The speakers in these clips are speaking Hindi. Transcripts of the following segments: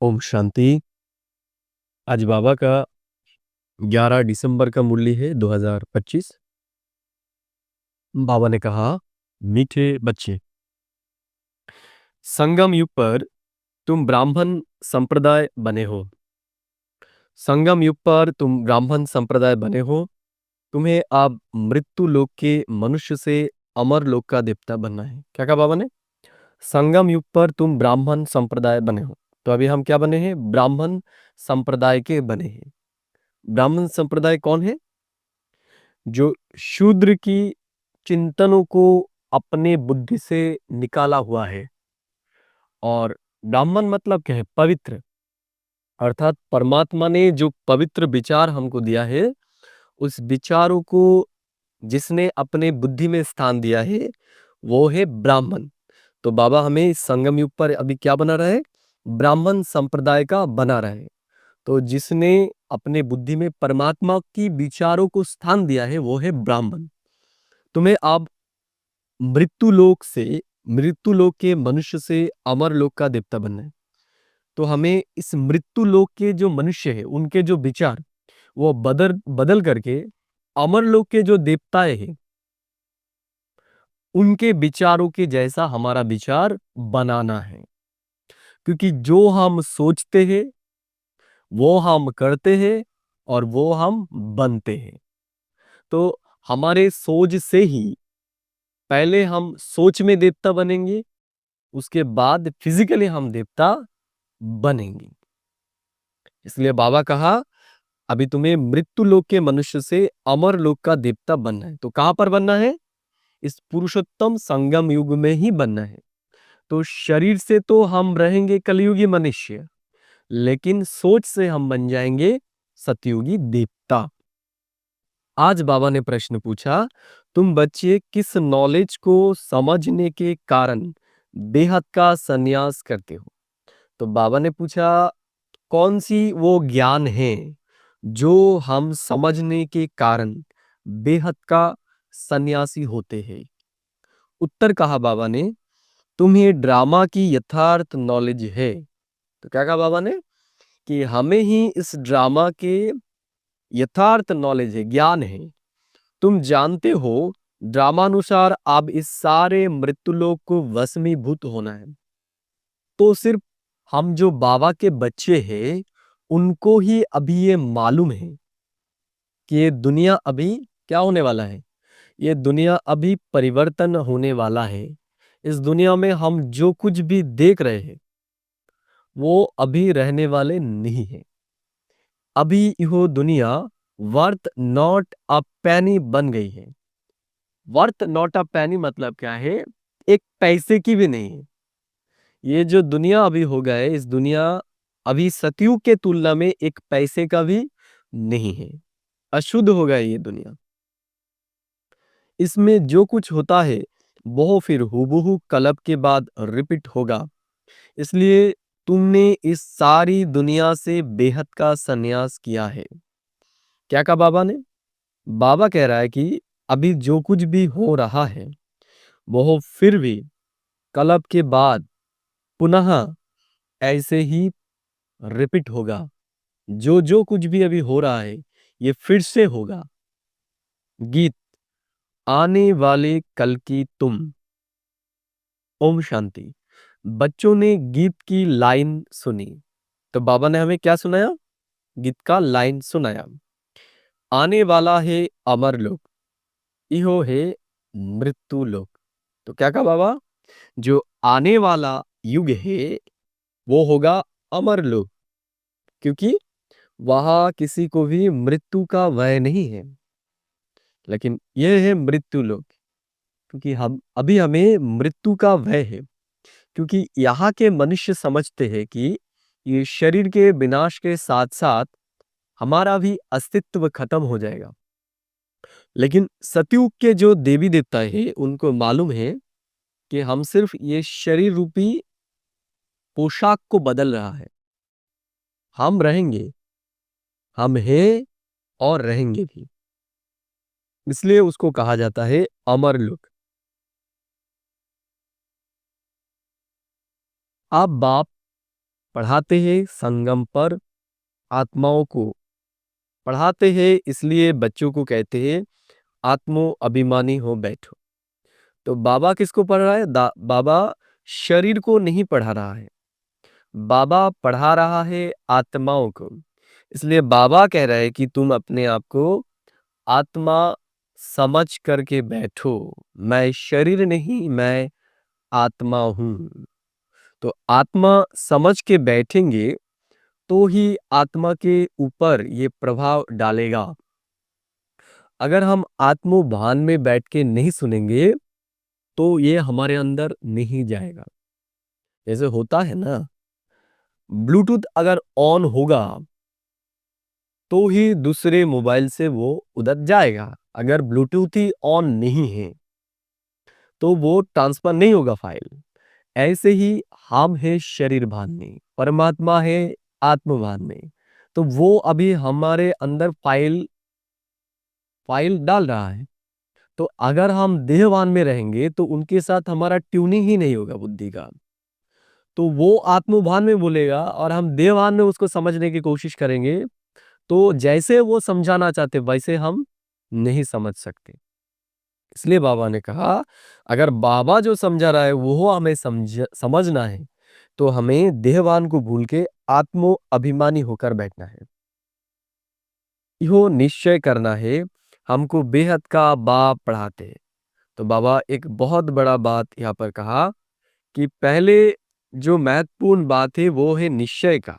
ओम शांति। आज बाबा का 11 दिसंबर का मुरली है 2025। बाबा ने कहा, मीठे बच्चे, संगम युग पर तुम ब्राह्मण संप्रदाय बने हो। संगम युग पर तुम ब्राह्मण संप्रदाय बने हो। तुम्हें अब मृत्यु लोक के मनुष्य से अमर लोक का देवता बनना है। क्या कहा बाबा ने? संगम युग पर तुम ब्राह्मण संप्रदाय बने हो। तो अभी हम क्या बने हैं? ब्राह्मण संप्रदाय के बने हैं। ब्राह्मण संप्रदाय कौन है? जो शूद्र की चिंतनों को अपने बुद्धि से निकाला हुआ है। और ब्राह्मण मतलब क्या है? पवित्र। अर्थात परमात्मा ने जो पवित्र विचार हमको दिया है, उस विचारों को जिसने अपने बुद्धि में स्थान दिया है, वो है ब्राह्मण। तो बाबा हमें इस संगम युग पर अभी क्या बना रहा है? ब्राह्मण संप्रदाय का बना रहा है। तो जिसने अपने बुद्धि में परमात्मा की विचारों को स्थान दिया है, वो है ब्राह्मण। तुम्हें आप मृत्यु लोक के मनुष्य से अमर लोक का देवता बनना है। तो हमें इस मृत्यु लोक के जो मनुष्य है, उनके जो विचार, वो बदल बदल करके अमर लोक के जो देवताएं हैं, उनके विचारों के जैसा हमारा विचार बनाना है। क्योंकि जो हम सोचते हैं, वो हम करते हैं, और वो हम बनते हैं। तो हमारे सोच से ही पहले हम सोच में देवता बनेंगे, उसके बाद फिजिकली हम देवता बनेंगे। इसलिए बाबा कहा, अभी तुम्हें मृत्यु लोक के मनुष्य से अमर लोक का देवता बनना है। तो कहां पर बनना है? इस पुरुषोत्तम संगम युग में ही बनना है। तो शरीर से तो हम रहेंगे कलयुगी मनुष्य, लेकिन सोच से हम बन जाएंगे सतयुगी देवता। आज बाबा ने प्रश्न पूछा, तुम बच्चे किस नॉलेज को समझने के कारण बेहद का संन्यास करते हो? तो बाबा ने पूछा, कौन सी वो ज्ञान है जो हम समझने के कारण बेहद का सन्यासी होते हैं? उत्तर कहा बाबा ने, तुम्हें ड्रामा की यथार्थ नॉलेज है। तो क्या कहा बाबा ने? कि हमें ही इस ड्रामा के यथार्थ नॉलेज है, ज्ञान है। तुम जानते हो, ड्रामानुसार अब इस सारे मृत्युलोक को वशमीभूत होना है। तो सिर्फ हम जो बाबा के बच्चे हैं, उनको ही अभी ये मालूम है कि ये दुनिया अभी क्या होने वाला है। ये दुनिया अभी परिवर्तन होने वाला है। इस दुनिया में हम जो कुछ भी देख रहे हैं, वो अभी रहने वाले नहीं है। अभी यह दुनिया वर्थ नॉट अ पैनी बन गई है। वर्थ नॉट अ पैनी मतलब क्या है? एक पैसे की भी नहीं है। ये जो दुनिया अभी हो गया है, इस दुनिया अभी सतयुग के तुलना में एक पैसे का भी नहीं है। अशुद्ध हो गया ये दुनिया। इसमें जो कुछ होता है, वो फिर हूबहू कलब के बाद रिपीट होगा। इसलिए तुमने इस सारी दुनिया से बेहद का संन्यास किया है। क्या कहा बाबा ने? बाबा कह रहा है कि अभी जो कुछ भी हो रहा है, वो फिर भी कलब के बाद पुनः ऐसे ही रिपीट होगा। जो जो कुछ भी अभी हो रहा है, ये फिर से होगा। गीत, आने वाले कल की तुम। ओम शांति। बच्चों ने गीत की लाइन सुनी। तो बाबा ने हमें क्या सुनाया? गीत का लाइन सुनाया। आने वाला है अमर लोक, इहो है मृत्यु लोक। तो क्या कहा बाबा? जो आने वाला युग है, वो होगा अमर लोक। क्योंकि वहां किसी को भी मृत्यु का भय नहीं है। लेकिन यह है मृत्यु लोक। क्योंकि हमें मृत्यु का भय है। क्योंकि यहाँ के मनुष्य समझते हैं कि ये शरीर के विनाश के साथ साथ हमारा भी अस्तित्व खत्म हो जाएगा। लेकिन सतयुग के जो देवी देवता हैं, उनको मालूम है कि हम सिर्फ ये शरीर रूपी पोशाक को बदल रहा है। हम रहेंगे, हम हैं और रहेंगे भी। इसलिए उसको कहा जाता है अमर लोक। आप बाप पढ़ाते हैं संगम पर आत्माओं को, पढ़ाते हैं इसलिए बच्चों को कहते हैं आत्मो अभिमानी हो बैठो। तो बाबा किसको पढ़ रहा है? बाबा शरीर को नहीं पढ़ा रहा है, बाबा पढ़ा रहा है आत्माओं को। इसलिए बाबा कह रहा है कि तुम अपने आप को आत्मा समझ करके बैठो, मैं शरीर नहीं, मैं आत्मा हूं। तो आत्मा समझ के बैठेंगे तो ही आत्मा के ऊपर ये प्रभाव डालेगा। अगर हम आत्मभान में बैठ के नहीं सुनेंगे तो ये हमारे अंदर नहीं जाएगा। जैसे होता है ना, ब्लूटूथ अगर ऑन होगा तो ही दूसरे मोबाइल से वो उधर जाएगा। अगर ब्लूटूथ ही ऑन नहीं है तो वो ट्रांसफर नहीं होगा फाइल। ऐसे ही हम है शरीर भान में, परमात्मा है आत्मभान में। तो वो अभी हमारे अंदर फाइल फाइल डाल रहा है। तो अगर हम देहवान में रहेंगे तो उनके साथ हमारा ट्यूनिंग ही नहीं होगा बुद्धि का। तो वो आत्मभान में बोलेगा और हम देहवान में उसको समझने की कोशिश करेंगे, तो जैसे वो समझाना चाहते वैसे हम नहीं समझ सकते। इसलिए बाबा ने कहा अगर बाबा जो समझा रहा है वो हमें समझना है तो हमें देहवान को भूल के आत्मो अभिमानी होकर बैठना है। यो निश्चय करना है हमको बेहद का बाप पढ़ाते हैं। तो बाबा एक बहुत बड़ा बात यहाँ पर कहा कि पहले जो महत्वपूर्ण बात है वो है निश्चय का,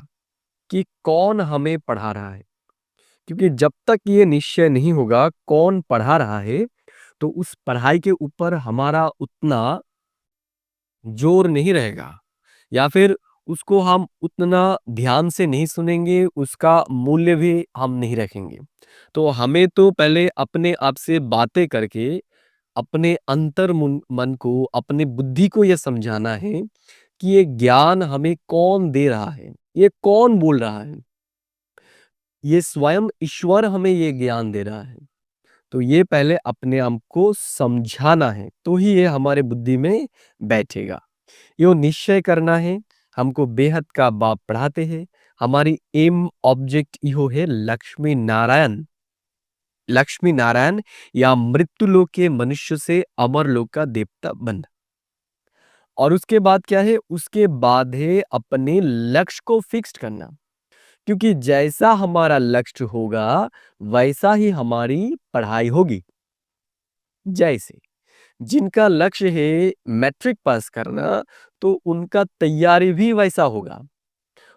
कि कौन हमें पढ़ा रहा है। क्योंकि जब तक ये निश्चय नहीं होगा कौन पढ़ा रहा है तो उस पढ़ाई के ऊपर हमारा उतना जोर नहीं रहेगा, या फिर उसको हम उतना ध्यान से नहीं सुनेंगे, उसका मूल्य भी हम नहीं रखेंगे। तो हमें तो पहले अपने आप से बातें करके अपने अंतर मन को, अपने बुद्धि को यह समझाना है कि ये ज्ञान हमें कौन दे रहा है, ये कौन बोल रहा है। ये स्वयं ईश्वर हमें ये ज्ञान दे रहा है। तो ये पहले अपने आप को समझाना है तो ही ये हमारे बुद्धि में बैठेगा। यो निश्चय करना है हमको बेहद का बाप पढ़ाते हैं। हमारी एम ऑब्जेक्ट यो है लक्ष्मी नारायण, लक्ष्मी नारायण या मृत्यु लोक के मनुष्य से अमर लोक का देवता बनना। और उसके बाद क्या है? उसके बाद है अपने लक्ष्य को फिक्स करना। क्योंकि जैसा हमारा लक्ष्य होगा वैसा ही हमारी पढ़ाई होगी। जैसे जिनका लक्ष्य है मैट्रिक पास करना तो उनका तैयारी भी वैसा होगा,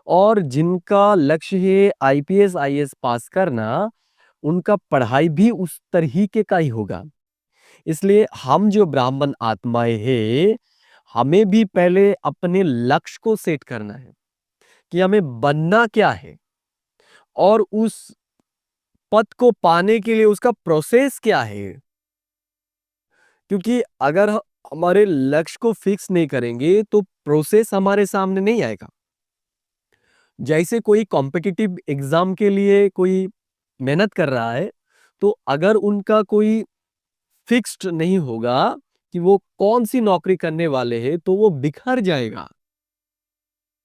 और जिनका लक्ष्य है आईपीएस आईएएस पास करना उनका पढ़ाई भी उस तरीके का ही होगा। इसलिए हम जो ब्राह्मण आत्माएं हैं हमें भी पहले अपने लक्ष्य को सेट करना है कि हमें बनना क्या है, और उस पद को पाने के लिए उसका प्रोसेस क्या है। क्योंकि अगर हमारे लक्ष्य को फिक्स नहीं करेंगे तो प्रोसेस हमारे सामने नहीं आएगा। जैसे कोई कॉम्पिटिटिव एग्जाम के लिए कोई मेहनत कर रहा है, तो अगर उनका कोई फिक्स्ड नहीं होगा कि वो कौन सी नौकरी करने वाले हैं तो वो बिखर जाएगा।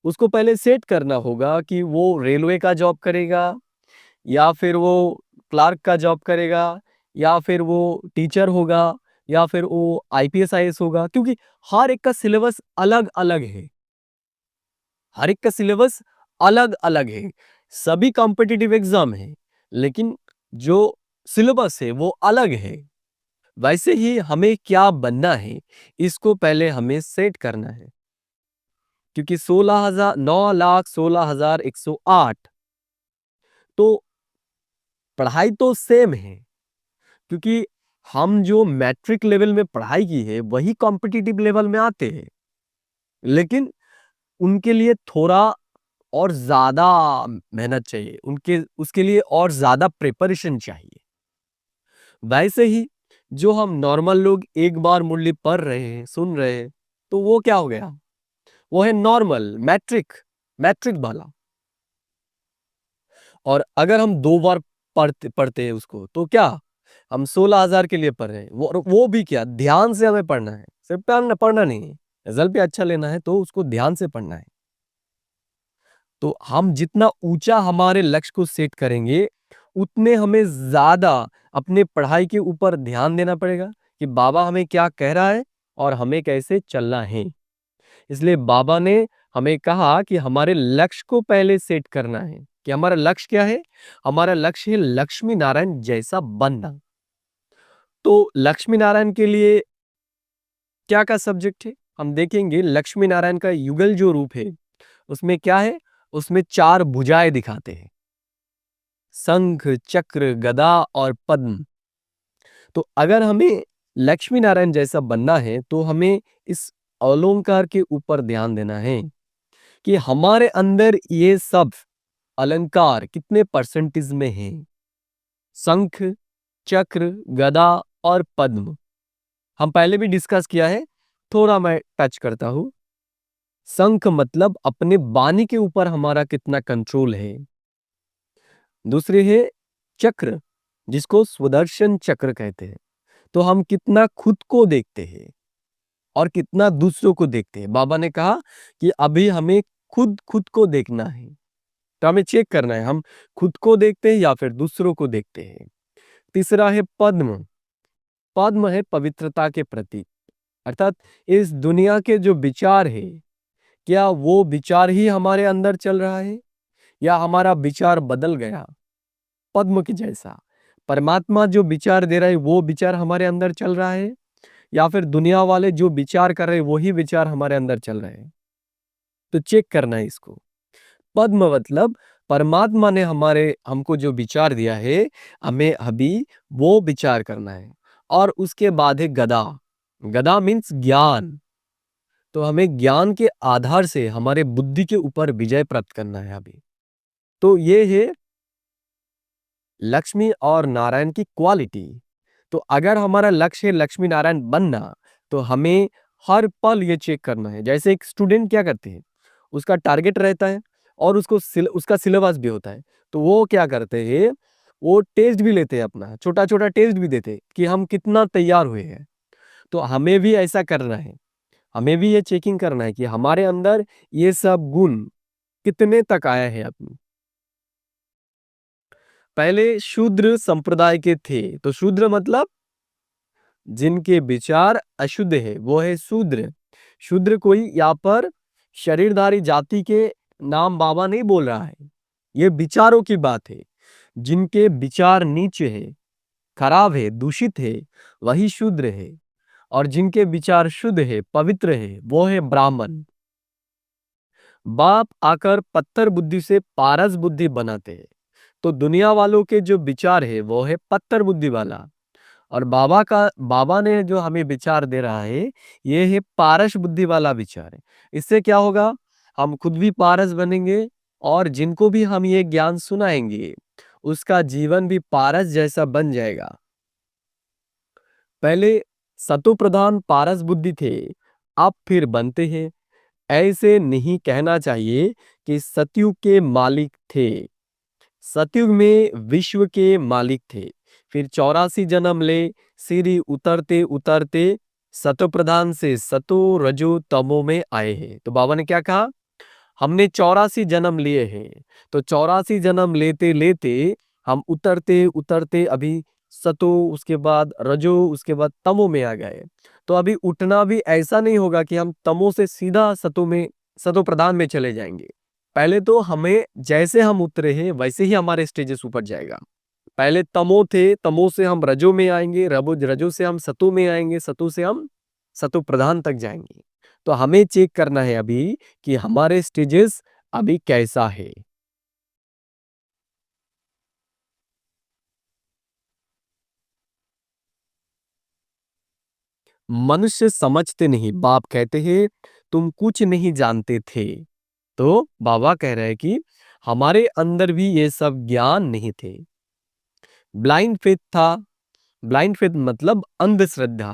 उसको पहले सेट करना होगा कि वो रेलवे का जॉब करेगा, या फिर वो क्लार्क का जॉब करेगा, या फिर वो टीचर होगा, या फिर वो आईपीएस आईएएस होगा। क्योंकि हर एक का सिलेबस अलग अलग है, हर एक का सिलेबस अलग अलग है। सभी कॉम्पिटिटिव एग्जाम है लेकिन जो सिलेबस है वो अलग है। वैसे ही हमें क्या बनना है इसको पहले हमें सेट करना है। क्योंकि 9,16,108 तो पढ़ाई तो सेम है। क्योंकि हम जो मैट्रिक लेवल में पढ़ाई की है वही कॉम्पिटिटिव लेवल में आते हैं, लेकिन उनके लिए थोड़ा और ज्यादा मेहनत चाहिए, उनके उसके लिए और ज्यादा प्रिपरेशन चाहिए। वैसे ही जो हम नॉर्मल लोग एक बार मुरली पढ़ रहे हैं, सुन रहे हैं, तो वो क्या हो गया? वो है नॉर्मल मैट्रिक, मैट्रिक वाला। और अगर हम दो बार पढ़ते पढ़ते हैं उसको तो क्या, हम 16,000 के लिए पढ़ रहे हैं। वो भी क्या, ध्यान से हमें पढ़ना है, सिर्फ पढ़ना पढ़ना नहीं है। रिजल्ट भी अच्छा लेना है तो उसको ध्यान से पढ़ना है। तो हम जितना ऊंचा हमारे लक्ष्य को सेट करेंगे, उतने हमें ज्यादा अपने पढ़ाई के ऊपर ध्यान देना पड़ेगा कि बाबा हमें क्या कह रहा है और हमें कैसे चलना है। इसलिए बाबा ने हमें कहा कि हमारे लक्ष्य को पहले सेट करना है कि हमारा लक्ष्य क्या है। हमारा लक्ष्य है लक्ष्मी नारायण जैसा बनना। तो लक्ष्मी नारायण के लिए क्या का सब्जेक्ट है, हम देखेंगे लक्ष्मी नारायण का युगल जो रूप है उसमें क्या है, उसमें 4 भुजाएं दिखाते हैं, शंख चक्र गदा और पद्म। तो अगर हमें लक्ष्मी नारायण जैसा बनना है तो हमें इस अलंकार के ऊपर ध्यान देना है कि हमारे अंदर ये सब अलंकार कितने परसेंटेज में है। शंख चक्र गदा और पद्म हम पहले भी डिस्कस किया है, थोड़ा मैं टच करता हूं। शंख मतलब अपने वाणी के ऊपर हमारा कितना कंट्रोल है। दूसरे है चक्र, जिसको सुदर्शन चक्र कहते हैं। तो हम कितना खुद को देखते हैं और कितना दूसरों को देखते हैं। बाबा ने कहा कि अभी हमें खुद खुद को देखना है, तो हमें चेक करना है हम खुद को देखते हैं या फिर दूसरों को देखते हैं। तीसरा है पद्म। पद्म है पवित्रता के प्रतीक, अर्थात इस दुनिया के जो विचार है, क्या वो विचार ही हमारे अंदर चल रहा है या हमारा विचार बदल गया पद्म के जैसा। परमात्मा जो विचार दे रहा है वो विचार हमारे अंदर चल रहा है या फिर दुनिया वाले जो विचार कर रहे हैं वही विचार हमारे अंदर चल रहे हैं। तो चेक करना है इसको। पद्म मतलब परमात्मा ने हमको जो विचार दिया है, हमें अभी वो विचार करना है। और उसके बाद है गदा। गदा मीन्स ज्ञान। तो हमें ज्ञान के आधार से हमारे बुद्धि के ऊपर विजय प्राप्त करना है अभी। तो ये है लक्ष्मी और नारायण की क्वालिटी। तो अगर हमारा लक्ष्य है लक्ष्मी नारायण बनना, तो हमें हर पल ये चेक करना है। जैसे एक स्टूडेंट क्या करते हैं, उसका टारगेट रहता है और उसका सिलेबस भी होता है। तो वो क्या करते हैं, वो टेस्ट भी लेते हैं, अपना छोटा छोटा टेस्ट भी देते हैं कि हम कितना तैयार हुए हैं। तो हमें भी ऐसा करना है, हमें भी ये चेकिंग करना है कि हमारे अंदर ये सब गुण कितने तक आया है अपनी। पहले शूद्र संप्रदाय के थे, तो शूद्र मतलब जिनके विचार अशुद्ध है वो है शूद्र। शूद्र कोई यहाँ पर शरीरधारी जाति के नाम बाबा नहीं बोल रहा है, ये विचारों की बात है। जिनके विचार नीचे है, खराब है, दूषित है, वही शूद्र है। और जिनके विचार शुद्ध है, पवित्र है, वो है ब्राह्मण। बाप आकर पत्थर बुद्धि से पारस बुद्धि बनाते हैं। तो दुनिया वालों के जो विचार है वो है पत्थर बुद्धि वाला, और बाबा ने जो हमें विचार दे रहा है ये है पारस बुद्धि वाला विचार है। इससे क्या होगा, हम खुद भी पारस बनेंगे और जिनको भी हम ये ज्ञान सुनाएंगे उसका जीवन भी पारस जैसा बन जाएगा। पहले सतो प्रधान पारस बुद्धि थे, अब फिर बनते हैं। ऐसे नहीं कहना चाहिए कि सतयुग के मालिक थे। सतयुग में विश्व के मालिक थे, फिर 84 जन्म ले, सीढ़ी उतरते उतरते सतो प्रधान से सतो रजो तमो में आए हैं। तो बाबा ने क्या कहा, हमने 84 जन्म लिए हैं। तो 84 जन्म लेते लेते हम उतरते उतरते अभी सतो, उसके बाद रजो, उसके बाद तमो में आ गए। तो अभी उठना भी ऐसा नहीं होगा कि हम तमो से सीधा सतो प्रधान में चले जाएंगे। पहले तो हमें जैसे हम उतरे हैं वैसे ही हमारे स्टेजेस ऊपर जाएगा। पहले तमो थे, तमो से हम रजो में आएंगे, रजो से हम सतो में आएंगे, सतो से हम सतो प्रधान तक जाएंगे। तो हमें चेक करना है अभी कि हमारे स्टेजेस अभी कैसा है। मनुष्य समझते नहीं, बाप कहते हैं तुम कुछ नहीं जानते थे। तो बाबा कह रहे हैं कि हमारे अंदर भी ये सब ज्ञान नहीं थे। ब्लाइंड फेथ था। ब्लाइंड फेथ मतलब अंधश्रद्धा।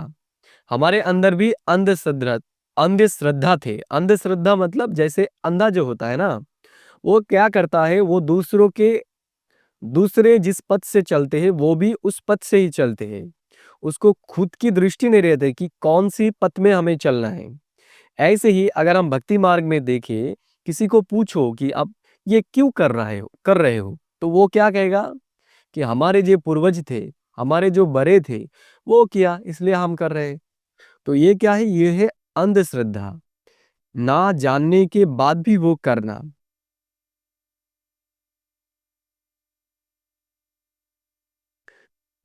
हमारे अंदर भी अंधश्रद्धा थे। अंधश्रद्धा मतलब जैसे अंधा जो होता है ना, वो क्या करता है, वो दूसरे जिस पथ से चलते हैं वो भी उस पथ से ही चलते हैं। उसको खुद की दृष्टि नहीं रहती कि कौन सी पथ में हमें चलना है। ऐसे ही अगर हम भक्ति मार्ग में देखें, किसी को पूछो कि अब ये क्यों कर रहे हो? तो वो क्या कहेगा कि हमारे जो पूर्वज थे, हमारे जो बड़े थे, वो किया इसलिए हम कर रहे हैं। तो ये क्या है? ये है अंधश्रद्धा। ना जानने के बाद भी वो करना।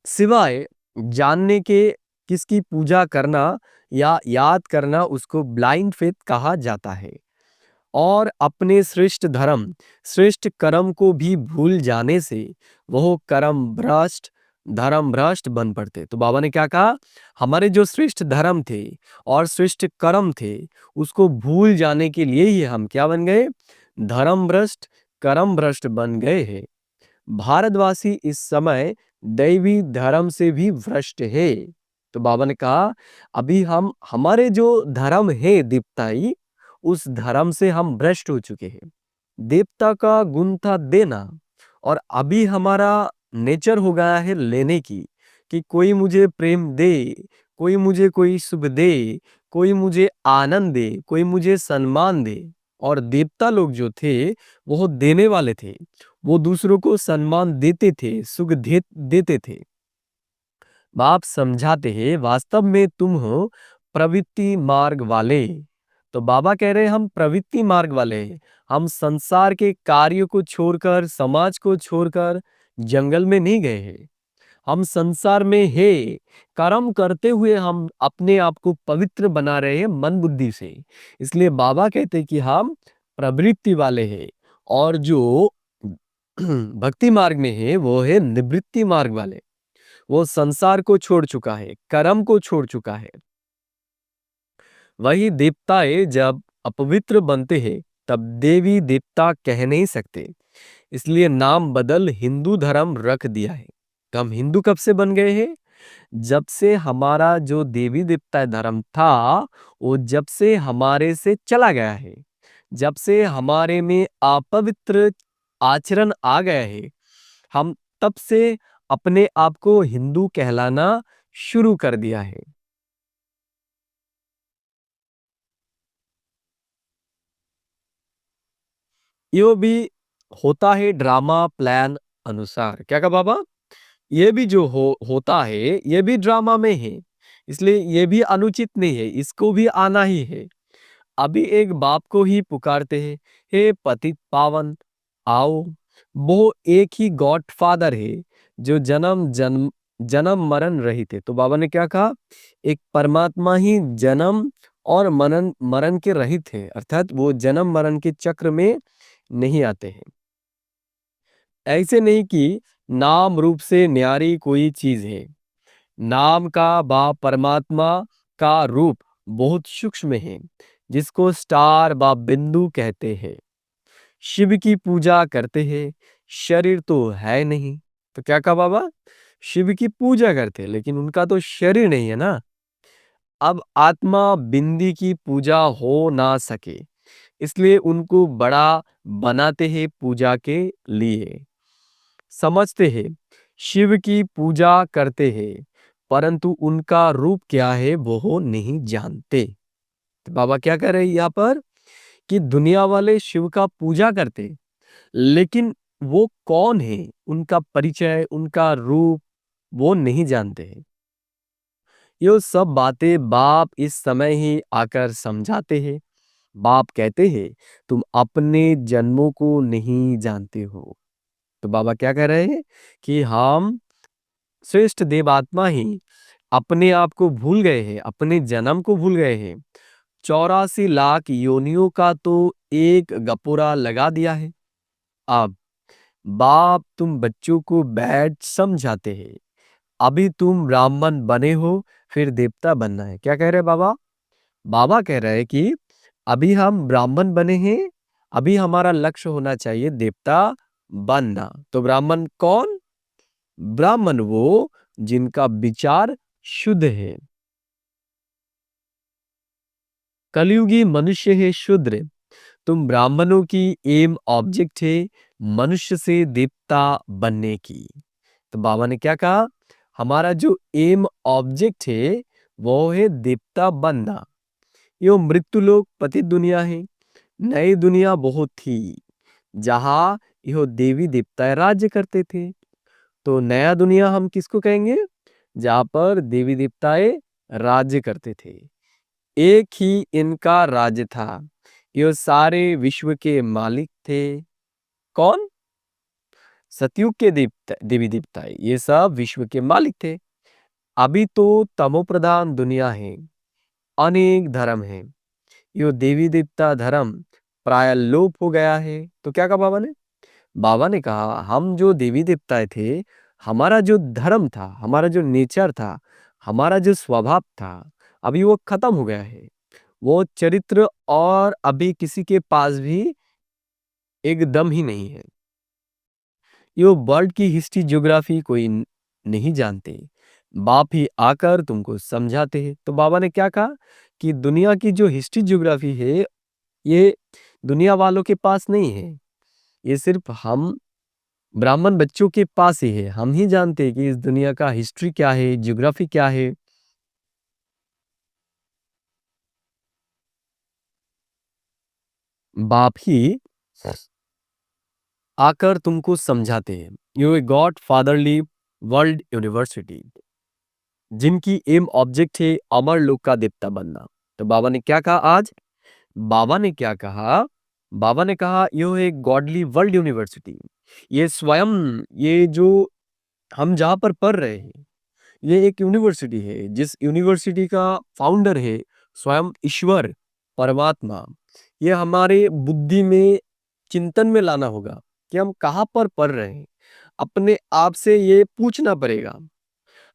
सिवाय जानने के किसकी पूजा करना या याद करना उसको ब्लाइंड फेथ कहा जाता है। और अपने श्रेष्ठ कर्म को भी भूल जाने से वह धर्म भ्रष्ट बन पड़ते। तो बाबा ने क्या कहा? हमारे जो श्रेष्ठ धर्म थे और श्रेष्ठ कर्म थे, उसको भूल जाने के लिए ही हम क्या बन गए? धर्म भ्रष्ट, कर्म भ्रष्ट बन गए हैं। भारतवासी इस समय दैवी धर्म से भी भ्रष्ट है। तो बाबा ने कहा अभी हम हमारे जो धर्म है दीप्ताई, उस धर्म से हम भ्रष्ट हो चुके हैं। देवता का गुण था देना, और अभी हमारा नेचर हो गया है लेने की, कि कोई मुझे प्रेम दे, कोई मुझे कोई सुख दे, कोई मुझे आनंद दे, कोई मुझे सम्मान दे। और देवता लोग जो थे वो देने वाले थे, वो दूसरों को सम्मान देते थे, देते थे। बाप समझाते हैं वास्तव में तुम हो प्रवृत्ति मार्ग वाले। तो बाबा कह रहे हैं हम प्रवृत्ति मार्ग वाले हैं। हम संसार के कार्यों को छोड़कर, समाज को छोड़कर जंगल में नहीं गए हैं। हम संसार में है, कर्म करते हुए हम अपने आप को पवित्र बना रहे हैं मन बुद्धि से। इसलिए बाबा कहते हैं कि हम प्रवृत्ति वाले हैं। और जो भक्ति मार्ग में है वो है निवृत्ति मार्ग वाले। वो संसार को छोड़ चुका है, कर्म को छोड़ चुका है। वही देवताएं जब अपवित्र बनते हैं तब देवी देवता कह नहीं सकते, इसलिए नाम बदल हिंदू धर्म रख दिया है। तो हम हिंदू कब से बन गए हैं? जब से हमारा जो देवी देवता धर्म था वो जब से हमारे से चला गया है, जब से हमारे में अपवित्र आचरण आ गया है, हम तब से अपने आप को हिंदू कहलाना शुरू कर दिया है। यो भी होता है ड्रामा प्लान अनुसार। क्या कहा बाबा? ये भी जो होता है ये भी ड्रामा में है, इसलिए ये भी अनुचित नहीं है, इसको भी आना ही है। अभी एक बाप को ही पुकारते हैं, हे पतित पावन आओ। वो एक ही गॉड फादर है जो जन्म मरण रहित है। तो बाबा ने क्या कहा? एक परमात्मा ही जन्म और मरण मरण के रहित है, अर्थात वो जन्म मरण के चक्र में नहीं आते हैं। ऐसे नहीं कि नाम रूप से न्यारी कोई चीज है। नाम का बा परमात्मा का रूप बहुत सूक्ष्म है, जिसको स्टार बा बिंदु कहते हैं। शिव की पूजा करते हैं, शरीर तो है नहीं। तो क्या कहा बाबा? शिव की पूजा करते हैं लेकिन उनका तो शरीर नहीं है ना। अब आत्मा बिंदी की पूजा हो ना सके, इसलिए उनको बड़ा बनाते हैं पूजा के लिए। समझते हैं शिव की पूजा करते हैं, परंतु उनका रूप क्या है वो नहीं जानते। तो बाबा क्या कह रहे हैं यहाँ पर? कि दुनिया वाले शिव का पूजा करते, लेकिन वो कौन है, उनका परिचय, उनका रूप वो नहीं जानते हैं। ये सब बातें बाप इस समय ही आकर समझाते हैं। बाप कहते हैं तुम अपने जन्मों को नहीं जानते हो। तो बाबा क्या कह रहे हैं? कि हम श्रेष्ठ देवात्मा ही अपने आप को भूल गए हैं, अपने जन्म को भूल गए हैं। 84 लाख योनियों का तो एक गपोरा लगा दिया है। अब बाप तुम बच्चों को बैठ समझाते हैं। अभी तुम ब्राह्मण बने हो, फिर देवता बनना है। क्या कह रहे हैं बाबा? बाबा कह रहे हैं कि अभी हम ब्राह्मण बने हैं, अभी हमारा लक्ष्य होना चाहिए देवता बनना। तो ब्राह्मण कौन? ब्राह्मण वो जिनका विचार शुद्ध है। कलयुगी मनुष्य है शूद्र। तुम ब्राह्मणों की एम ऑब्जेक्ट है मनुष्य से देवता बनने की। तो बाबा ने क्या कहा? हमारा जो एम ऑब्जेक्ट है वो है देवता बनना। यो मृत्यु लोक पतित दुनिया है, नई दुनिया बहुत थी। जहाँ यो देवी देवता राज्य करते थे। तो नया दुनिया हम किसको कहेंगे? जहाँ पर देवी देवताएं राज्य करते थे। एक ही इनका राज्य था। ये सारे विश्व के मालिक थे। कौन? सतयुग के देवी देवताएं ये सब विश्व के मालिक थे। अभी तो तमोप्रधान दुनिया है, अनेक धर्म है। यो देवी देवता धर्म प्राय लोप हो गया है। तो क्या कहा बाबा ने? बाबा ने कहा हम जो देवी देवताएं थे, हमारा जो धर्म था, हमारा जो नेचर था, हमारा जो स्वभाव था, अभी वो खत्म हो गया है। वो चरित्र और अभी किसी के पास भी एकदम ही नहीं है। यो वर्ल्ड की हिस्ट्री ज्योग्राफी कोई नहीं जानते। बाप ही आकर तुमको समझाते हैं। तो बाबा ने क्या कहा कि दुनिया की जो हिस्ट्री ज्योग्राफी है, ये दुनिया वालों के पास नहीं है। ये सिर्फ हम ब्राह्मण बच्चों के पास ही है। हम ही जानते हैं कि इस दुनिया का हिस्ट्री क्या है, ज्योग्राफी क्या है। बाप ही आकर तुमको समझाते हैं। You God fatherly world university, जिनकी एम ऑब्जेक्ट है अमर लोक का देवता बनना। तो बाबा ने क्या कहा आज? बाबा ने क्या कहा? बाबा ने कहा यह एक गॉडली वर्ल्ड यूनिवर्सिटी। ये स्वयं, ये जो हम जहां पर पढ़ रहे हैं, ये एक यूनिवर्सिटी है जिस यूनिवर्सिटी का फाउंडर है स्वयं ईश्वर परमात्मा। ये हमारे बुद्धि में, चिंतन में लाना होगा कि हम कहाँ पर पढ़ रहे हैं। अपने आप से ये पूछना पड़ेगा।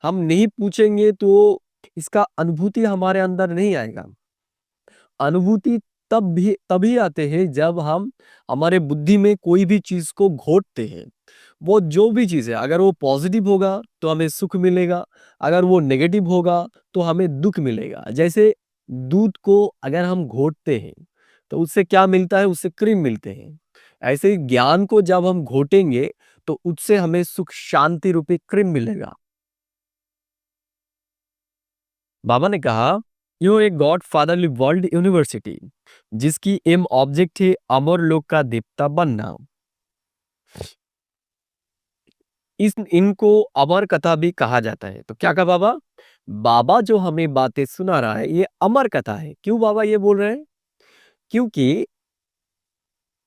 हम नहीं पूछेंगे तो इसका अनुभूति हमारे अंदर नहीं आएगा। अनुभूति तभी आते हैं जब हम हमारे बुद्धि में कोई भी चीज को घोटते हैं। वो जो भी चीज है, अगर वो पॉजिटिव होगा तो हमें सुख मिलेगा, अगर वो नेगेटिव होगा तो हमें दुख मिलेगा। जैसे दूध को अगर हम घोटते हैं तो उससे क्या मिलता है? उससे क्रीम मिलते हैं। ऐसे ही ज्ञान को जब हम घोटेंगे तो उससे हमें सुख शांति रूपी क्रीम मिलेगा। बाबा ने कहा यो एक गॉड फादरली वर्ल्ड यूनिवर्सिटी, जिसकी एम ऑब्जेक्ट है अमर लोक का देवता बनना। इस इनको अमर कथा भी कहा जाता है। तो क्या कहा बाबा? बाबा जो हमें बातें सुना रहा है ये अमर कथा है। क्यों बाबा ये बोल रहे हैं? क्योंकि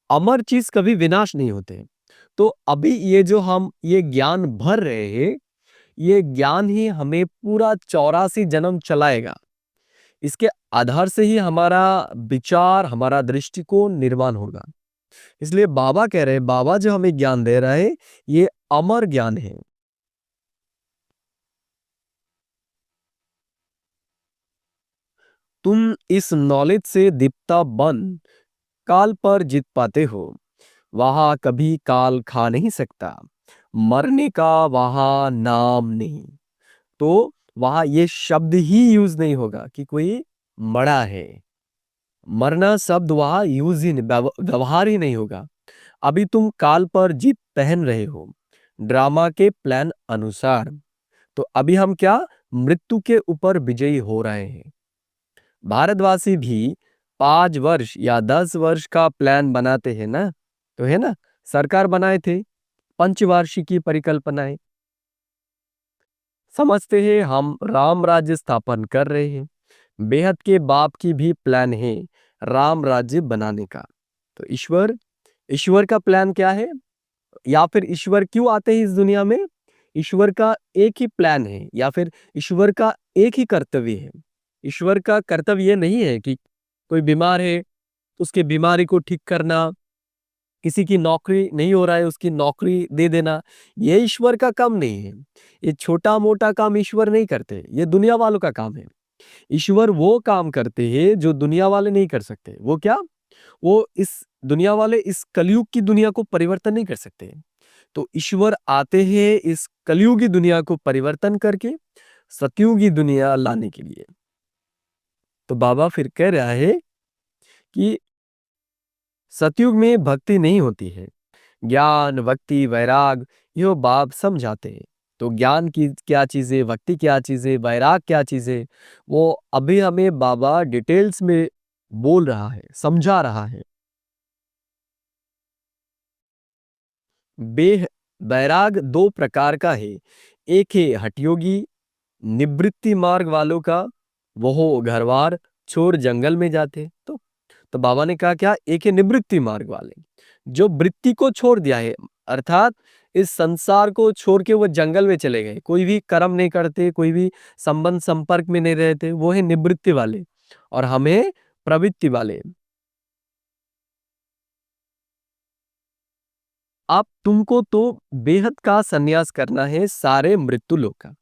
अमर चीज कभी विनाश नहीं होते। तो अभी ये जो हम ये ज्ञान भर रहे हैं, ये ज्ञान ही हमें पूरा 84 जन्म चलाएगा। इसके आधार से ही हमारा विचार, हमारा दृष्टिकोण निर्माण होगा। इसलिए बाबा कह रहे हैं, बाबा जो हमें ज्ञान दे रहा है ये अमर ज्ञान है। तुम इस नॉलेज से दीप्ता बन काल पर जीत पाते हो। वहां कभी काल खा नहीं सकता। मरने का वहां नाम नहीं। तो वहां ये शब्द ही यूज नहीं होगा कि कोई मरा है। मरना शब्द वहां यूज ही नहीं, व्यवहार ही नहीं होगा। अभी तुम काल पर जीत पहन रहे हो ड्रामा के प्लान अनुसार। तो अभी हम क्या मृत्यु के ऊपर विजयी हो रहे हैं। भारतवासी भी 5 वर्ष या 10 वर्ष का प्लान बनाते हैं ना। तो है ना, सरकार बनाए थे पंचवार्षिकी परिकल्पनाएं। समझते हैं हम राम राज्य स्थापन कर रहे हैं। बेहद के बाप की भी प्लान है राम राज्य बनाने का। तो ईश्वर, ईश्वर का प्लान क्या है? या फिर ईश्वर क्यों आते हैं इस दुनिया में? ईश्वर का एक ही प्लान है या फिर ईश्वर का एक ही कर्तव्य है। ईश्वर का कर्तव्य ये नहीं है कि कोई बीमार है उसके बीमारी को ठीक करना, किसी की नौकरी नहीं हो रहा है उसकी नौकरी दे देना। ये ईश्वर का काम नहीं है। ये छोटा मोटा काम ईश्वर नहीं करते, ये दुनिया वालों का काम है। ईश्वर वो काम करते हैं जो दुनिया वाले नहीं कर सकते। वो क्या? वो इस दुनिया वाले इस कलयुग की दुनिया को परिवर्तन नहीं कर सकते। तो ईश्वर आते हैं इस कलयुगी दुनिया को परिवर्तन करके सतयुगी दुनिया लाने के लिए। तो बाबा फिर कह रहा है कि सतयुग में भक्ति नहीं होती है। ज्ञान, भक्ति, वैराग यो बाप समझाते हैं। तो ज्ञान की क्या चीज है, भक्ति क्या चीज है, वैराग क्या चीज है, वो अभी हमें बाबा डिटेल्स में बोल रहा है, समझा रहा है। बैराग दो प्रकार का है। एक है हठयोगी निवृत्ति मार्ग वालों का, वो घरवार छोड़ जंगल में जाते। तो बाबा ने कहा क्या, एक है निवृत्ति मार्ग वाले जो वृत्ति को छोड़ दिया है, अर्थात इस संसार को छोड़ के वो जंगल में चले गए, कोई भी कर्म नहीं करते, कोई भी संबंध संपर्क में नहीं रहते, वो है निवृत्ति वाले। और हमें प्रवृत्ति वाले। अब तुमको तो बेहद का संन्यास करना है सारे मृत्यु लोक का।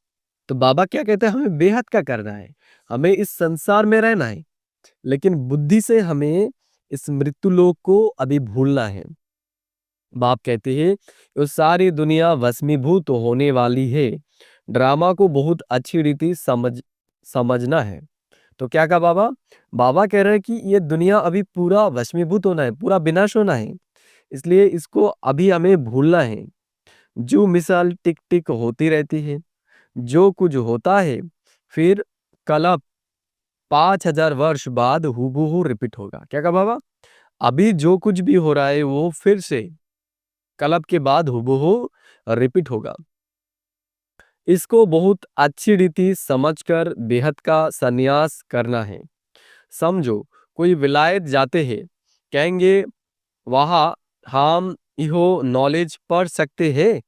तो बाबा क्या कहते हैं, हमें बेहद का करना है, हमें इस संसार में रहना है, लेकिन बुद्धि से हमें इस मृत्यु लोक को अभी भूलना है। बाप कहते हैं ये सारी दुनिया वशमीभूत होने वाली है, ड्रामा को बहुत अच्छी रीति समझना है। तो क्या कहा बाबा, बाबा कह रहे हैं कि ये दुनिया अभी पूरा वशमीभूत होना है, पूरा विनाश होना है, इसलिए इसको अभी हमें भूलना है। जो मिसाल टिक टिक होती रहती है, जो कुछ होता है फिर कल 5,000 वर्ष बाद हूबहू रिपीट होगा। क्या कहा बाबा, अभी जो कुछ भी हो रहा है वो फिर से कलब के बाद हूबहू रिपीट होगा। इसको बहुत अच्छी रीति समझकर बेहद का संन्यास करना है। समझो कोई विलायत जाते हैं, कहेंगे वहां हम इहो नॉलेज पढ़ सकते हैं।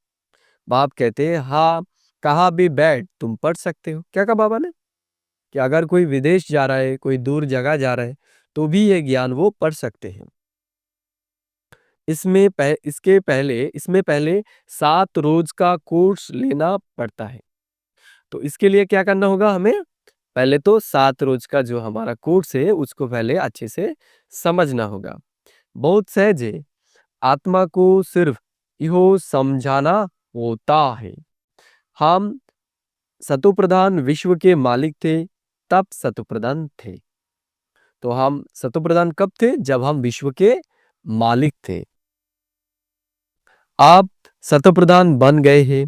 बाप कहते हैं हाँ, कहा भी बैठ तुम पढ़ सकते हो। क्या कहा बाबा ने, कि अगर कोई विदेश जा रहा है, कोई दूर जगह जा रहा है, तो भी ये ज्ञान वो पढ़ सकते हैं। इसमें पहले 7 रोज का कोर्स लेना पड़ता है। तो इसके लिए क्या करना होगा, हमें पहले तो 7 रोज का जो हमारा कोर्स है उसको पहले अच्छे से समझना होगा। बहुत सहज है, आत्मा को सिर्फ इहो समझाना होता है। हम सतोप्रधान विश्व के मालिक थे, तब सतोप्रधान थे। तो हम सतोप्रधान कब थे, जब हम विश्व के मालिक थे। आप सतोप्रधान बन गए हैं,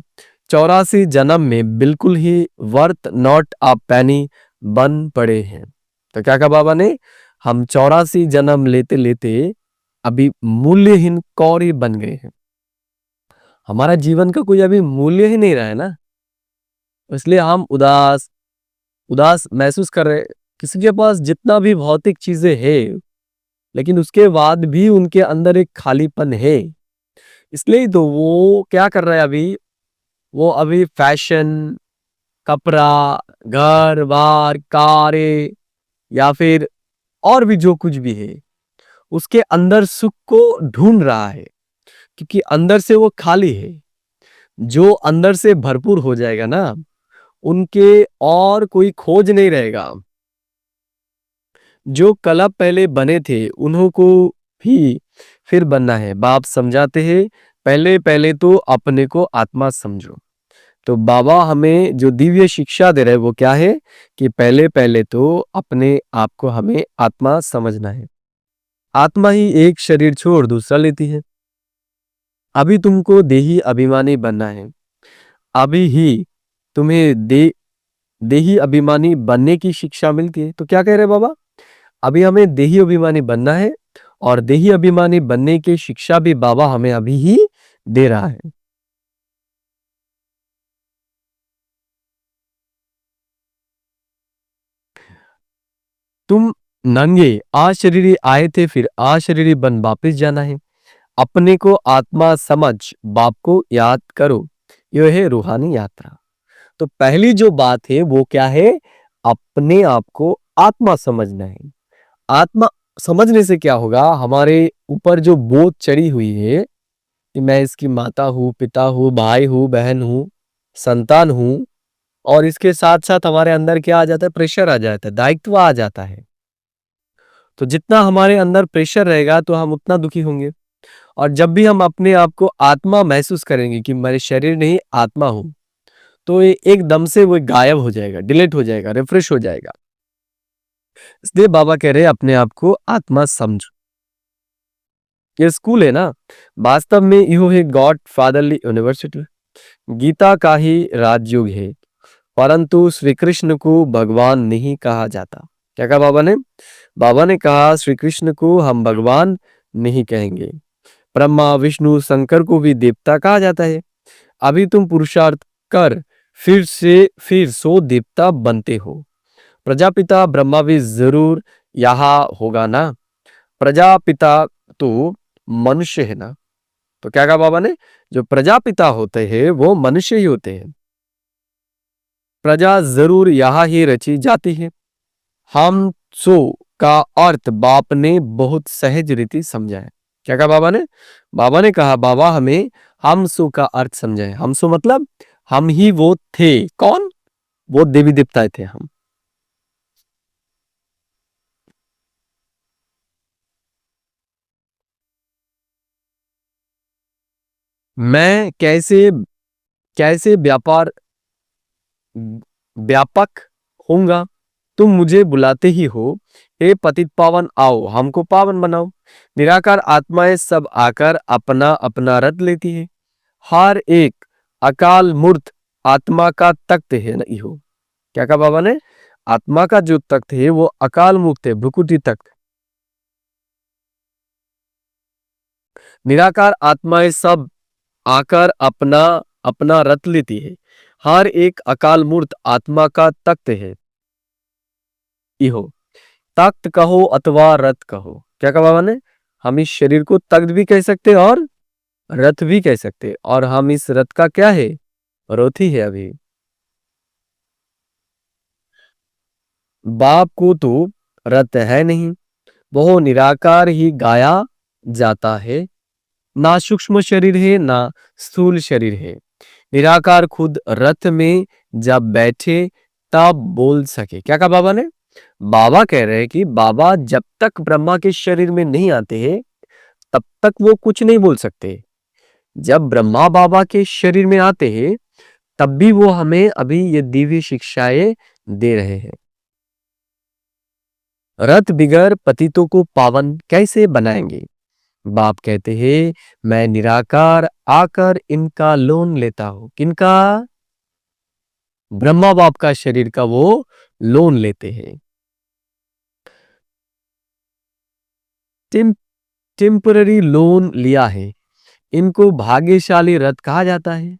84 जन्म में बिल्कुल ही वर्थ नॉट अ पेनी बन पड़े हैं। तो क्या कहा बाबा ने, हम 84 जन्म लेते लेते अभी मूल्यहीन कौड़ी बन गए हैं। हमारा जीवन का कोई अभी मूल्य ही नहीं रहा है ना, इसलिए हम उदास उदास महसूस कर रहे। किसी के पास जितना भी भौतिक चीजें है, लेकिन उसके बाद भी उनके अंदर एक खालीपन है। इसलिए तो वो क्या कर रहा है अभी, वो अभी फैशन, कपड़ा, घर बार, कारें, या फिर और भी जो कुछ भी है, उसके अंदर सुख को ढूंढ रहा है, क्योंकि अंदर से वो खाली है। जो अंदर से भरपूर हो जाएगा ना, उनके और कोई खोज नहीं रहेगा। जो कला पहले बने थे उन्हों को भी फिर बनना है। बाप समझाते हैं पहले पहले तो अपने को आत्मा समझो। तो बाबा हमें जो दिव्य शिक्षा दे रहे हैं वो क्या है, कि पहले पहले तो अपने आप को हमें आत्मा समझना है। आत्मा ही एक शरीर छोड़ दूसरा लेती है। अभी तुमको देही अभिमानी बनना है, अभी ही तुम्हें देही अभिमानी बनने की शिक्षा मिलती है। तो क्या कह रहे बाबा, अभी हमें देही अभिमानी बनना है, और देही अभिमानी बनने की शिक्षा भी बाबा हमें अभी ही दे रहा है। तुम नंगे अशरीरी आए थे, फिर अशरीरी बन वापिस जाना है। अपने को आत्मा समझ बाप को याद करो, यह है रूहानी यात्रा। तो पहली जो बात है वो क्या है, अपने आप को आत्मा समझना है। आत्मा समझने से क्या होगा, हमारे ऊपर जो बोझ चढ़ी हुई है कि मैं इसकी माता हूँ, पिता हूँ, भाई हूँ, बहन हूँ, संतान हूँ, और इसके साथ साथ हमारे अंदर क्या आ जाता है, प्रेशर आ जाता है, दायित्व आ जाता है। तो जितना हमारे अंदर प्रेशर रहेगा तो हम उतना दुखी होंगे। और जब भी हम अपने आप को आत्मा महसूस करेंगे कि मेरे शरीर नहीं आत्मा हूं, तो ये एकदम से वो गायब हो जाएगा, डिलीट हो जाएगा, रिफ्रेश हो जाएगा। इसलिए बाबा कह रहे हैं अपने आप को आत्मा समझो। ये स्कूल है ना, वास्तव में यो है गॉड फादरली यूनिवर्सिटी। गीता का ही राजयोग है, परंतु श्री कृष्ण को भगवान नहीं कहा जाता। क्या कहा बाबा ने, बाबा ने कहा श्री कृष्ण को हम भगवान नहीं कहेंगे, ब्रह्मा विष्णु शंकर को भी देवता कहा जाता है। अभी तुम पुरुषार्थ कर फिर सो देवता बनते हो। प्रजापिता ब्रह्मा भी जरूर यहाँ होगा ना। प्रजापिता तो मनुष्य है ना। तो क्या कहा बाबा ने, जो प्रजापिता होते हैं वो मनुष्य ही होते हैं। प्रजा जरूर यहाँ ही रची जाती है। हम सो का अर्थ बाप ने बहुत सहज रीति समझाया। क्या कहा बाबा ने, बाबा ने कहा बाबा हमें हम सो का अर्थ समझाए। हम सो मतलब हम ही वो थे। कौन? वो देवी देवताएं थे हम। मैं कैसे कैसे व्यापक होऊंगा। तुम मुझे बुलाते ही हो, हे पतित पावन आओ हमको पावन बनाओ। निराकार आत्माएं सब आकर अपना अपना रथ लेती है। हर एक अकाल मूर्त आत्मा का तख्त है ना इहो। क्या कहा बाबा ने, आत्मा का जो तख्त है वो अकाल मुक्त है, भ्रुकुटी तख्त। निराकार आत्माएं सब आकर अपना अपना रथ लेती है। हर एक अकाल मूर्त आत्मा का तख्त है इहो। तख्त कहो अथवा रथ कहो। क्या कहा बाबा ने, हम इस शरीर को तख्त भी कह सकते हैं और रथ भी कह सकते हैं। और हम इस रथ का क्या है, रथी है अभी। बाप को तो रथ है नहीं, वो निराकार ही गाया जाता है। ना सूक्ष्म शरीर है ना स्थूल शरीर है। निराकार खुद रथ में जब बैठे तब बोल सके। क्या कहा बाबा ने, बाबा कह रहे हैं कि बाबा जब तक ब्रह्मा के शरीर में नहीं आते हैं तब तक वो कुछ नहीं बोल सकते। जब ब्रह्मा बाबा के शरीर में आते हैं तब भी वो हमें अभी ये दिव्य शिक्षाएं दे रहे हैं। रथ बिगर पतितों को पावन कैसे बनाएंगे। बाप कहते हैं मैं निराकार आकर इनका लोन लेता हूं। किनका? ब्रह्मा बाप का शरीर का वो लोन लेते हैं। टेम्पररी लोन लिया है, इनको भाग्यशाली रथ कहा जाता है।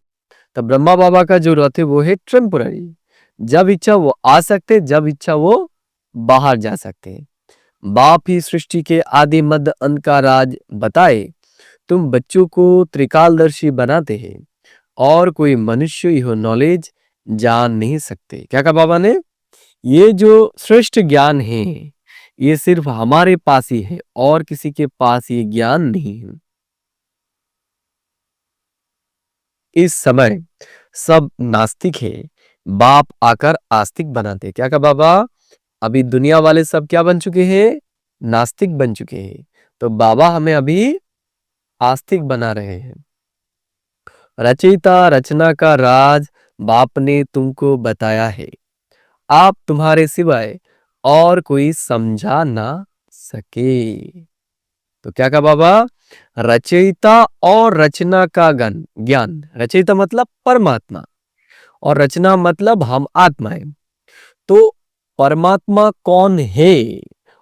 तो ब्रह्मा बाबा का जो रथ है वो है टेम्पररी। जब इच्छा वो आ सकते, जब इच्छा वो बाहर जा सकते हैं। बाप ही सृष्टि के आदि मध्य अंत का राज बताए। तुम बच्चों को त्रिकालदर्शी बनाते हैं और कोई मनुष्य यह नॉलेज जान नहीं सकते। क्या कहा बाबा ने, ये जो श्रेष्ठ ज्ञान है ये सिर्फ हमारे पास ही है और किसी के पास ये ज्ञान नहीं है। इस समय सब नास्तिक है, बाप आकर आस्तिक बनाते। क्या कहा बाबा, अभी दुनिया वाले सब क्या बन चुके हैं, नास्तिक बन चुके हैं। तो बाबा हमें अभी आस्तिक बना रहे हैं। रचयिता रचना का राज बाप ने तुमको बताया है, आप तुम्हारे सिवाय और कोई समझा ना सके। तो क्या कहा बाबा, रचयिता और रचना का ज्ञान। रचयिता मतलब परमात्मा और रचना मतलब हम आत्माएं। तो परमात्मा कौन है,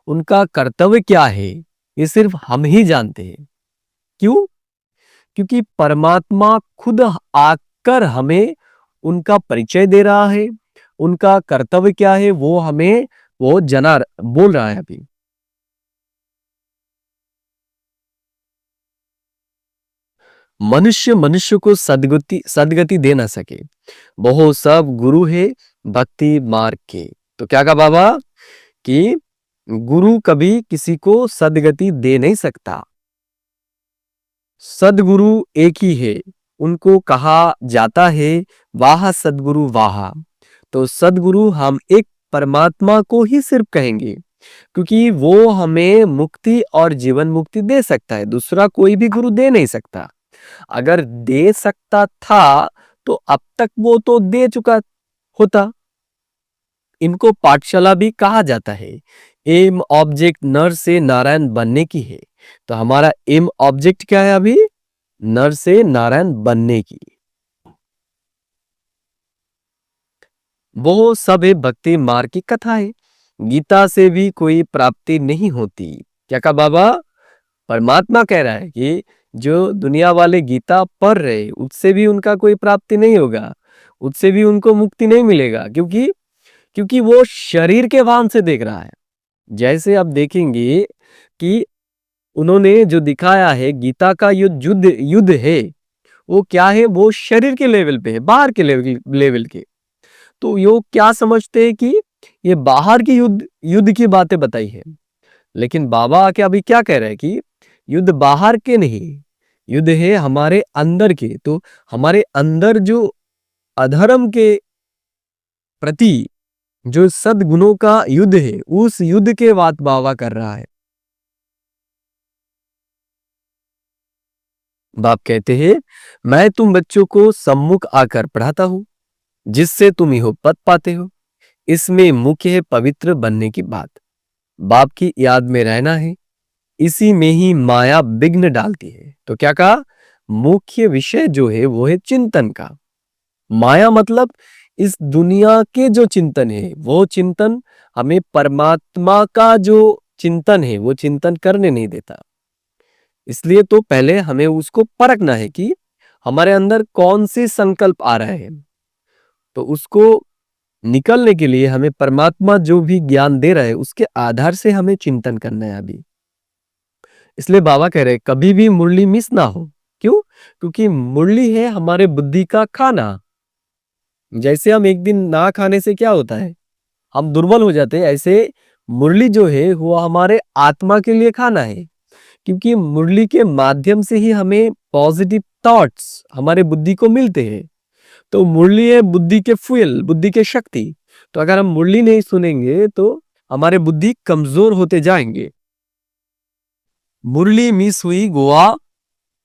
उनका कर्तव्य क्या है, ये सिर्फ हम ही जानते हैं। क्यों? क्योंकि परमात्मा खुद आकर हमें उनका परिचय दे रहा है। उनका कर्तव्य क्या है वो हमें वो बोल रहा है अभी। मनुष्य मनुष्य को सदगति दे ना सके, वो सब गुरु है भक्ति मार्ग के। तो क्या कहा बाबा कि गुरु कभी किसी को सदगति दे नहीं सकता। सदगुरु एक ही है, उनको कहा जाता है वाह सदगुरु वाह। तो सदगुरु हम एक परमात्मा को ही सिर्फ कहेंगे, क्योंकि वो हमें मुक्ति और जीवन मुक्ति दे सकता है, दूसरा कोई भी गुरु दे नहीं सकता। अगर दे सकता था तो अब तक वो तो दे चुका होता। इनको पाठशाला भी कहा जाता है। एम ऑब्जेक्ट नर से नारायण बनने की है। तो हमारा एम ऑब्जेक्ट क्या है अभी, नर से नारायण बनने की। वो सब है भक्ति मार्ग की कथा है। गीता से भी कोई प्राप्ति नहीं होती। क्या कहा बाबा, परमात्मा कह रहा है कि जो दुनिया वाले गीता पढ़ रहे उससे भी उनका कोई प्राप्ति नहीं होगा, उससे भी उनको मुक्ति नहीं मिलेगा, क्योंकि क्योंकि वो शरीर के भान से देख रहा है। जैसे आप देखेंगे कि उन्होंने जो दिखाया है गीता का युद्ध युद्ध है, वो क्या है, वो शरीर के लेवल पे है, बाहर के लेवल के। तो यो क्या समझते हैं कि ये बाहर की युद्ध युद्ध की बातें बताई है, लेकिन बाबा आके अभी क्या कह रहे हैं कि युद्ध बाहर के नहीं, युद्ध है हमारे अंदर के। तो हमारे अंदर जो अधर्म के प्रति जो सद्गुणों का युद्ध है, उस युद्ध के बात बाबा कर रहा है। बाप कहते हैं, मैं तुम बच्चों को सम्मुख आकर पढ़ाता हूं, जिससे तुम इहो पद पाते हो। इसमें मुख्य है पवित्र बनने की बात, बाप की याद में रहना है, इसी में ही माया विघ्न डालती है। तो क्या कहा, मुख्य विषय जो है वो है चिंतन का। माया मतलब इस दुनिया के जो चिंतन है, वो चिंतन हमें परमात्मा का जो चिंतन है वो चिंतन करने नहीं देता। इसलिए तो पहले हमें उसको परखना है कि हमारे अंदर कौन से संकल्प आ रहे हैं। तो उसको निकलने के लिए हमें परमात्मा जो भी ज्ञान दे रहा है उसके आधार से हमें चिंतन करना है अभी। इसलिए बाबा कह रहे हैं कभी भी मुरली मिस ना हो। क्यों? क्योंकि मुरली है हमारे बुद्धि का खाना। जैसे हम एक दिन ना खाने से क्या होता है, हम दुर्बल हो जाते हैं, ऐसे मुरली जो है वो हमारे आत्मा के लिए खाना है। क्योंकि मुरली के माध्यम से ही हमें पॉजिटिव थॉट्स हमारे बुद्धि को मिलते हैं। तो मुरली है बुद्धि के फ्यूल, बुद्धि के शक्ति। तो अगर हम मुरली नहीं सुनेंगे तो हमारे बुद्धि कमजोर होते जाएंगे। मुरली मिस हुई गोवा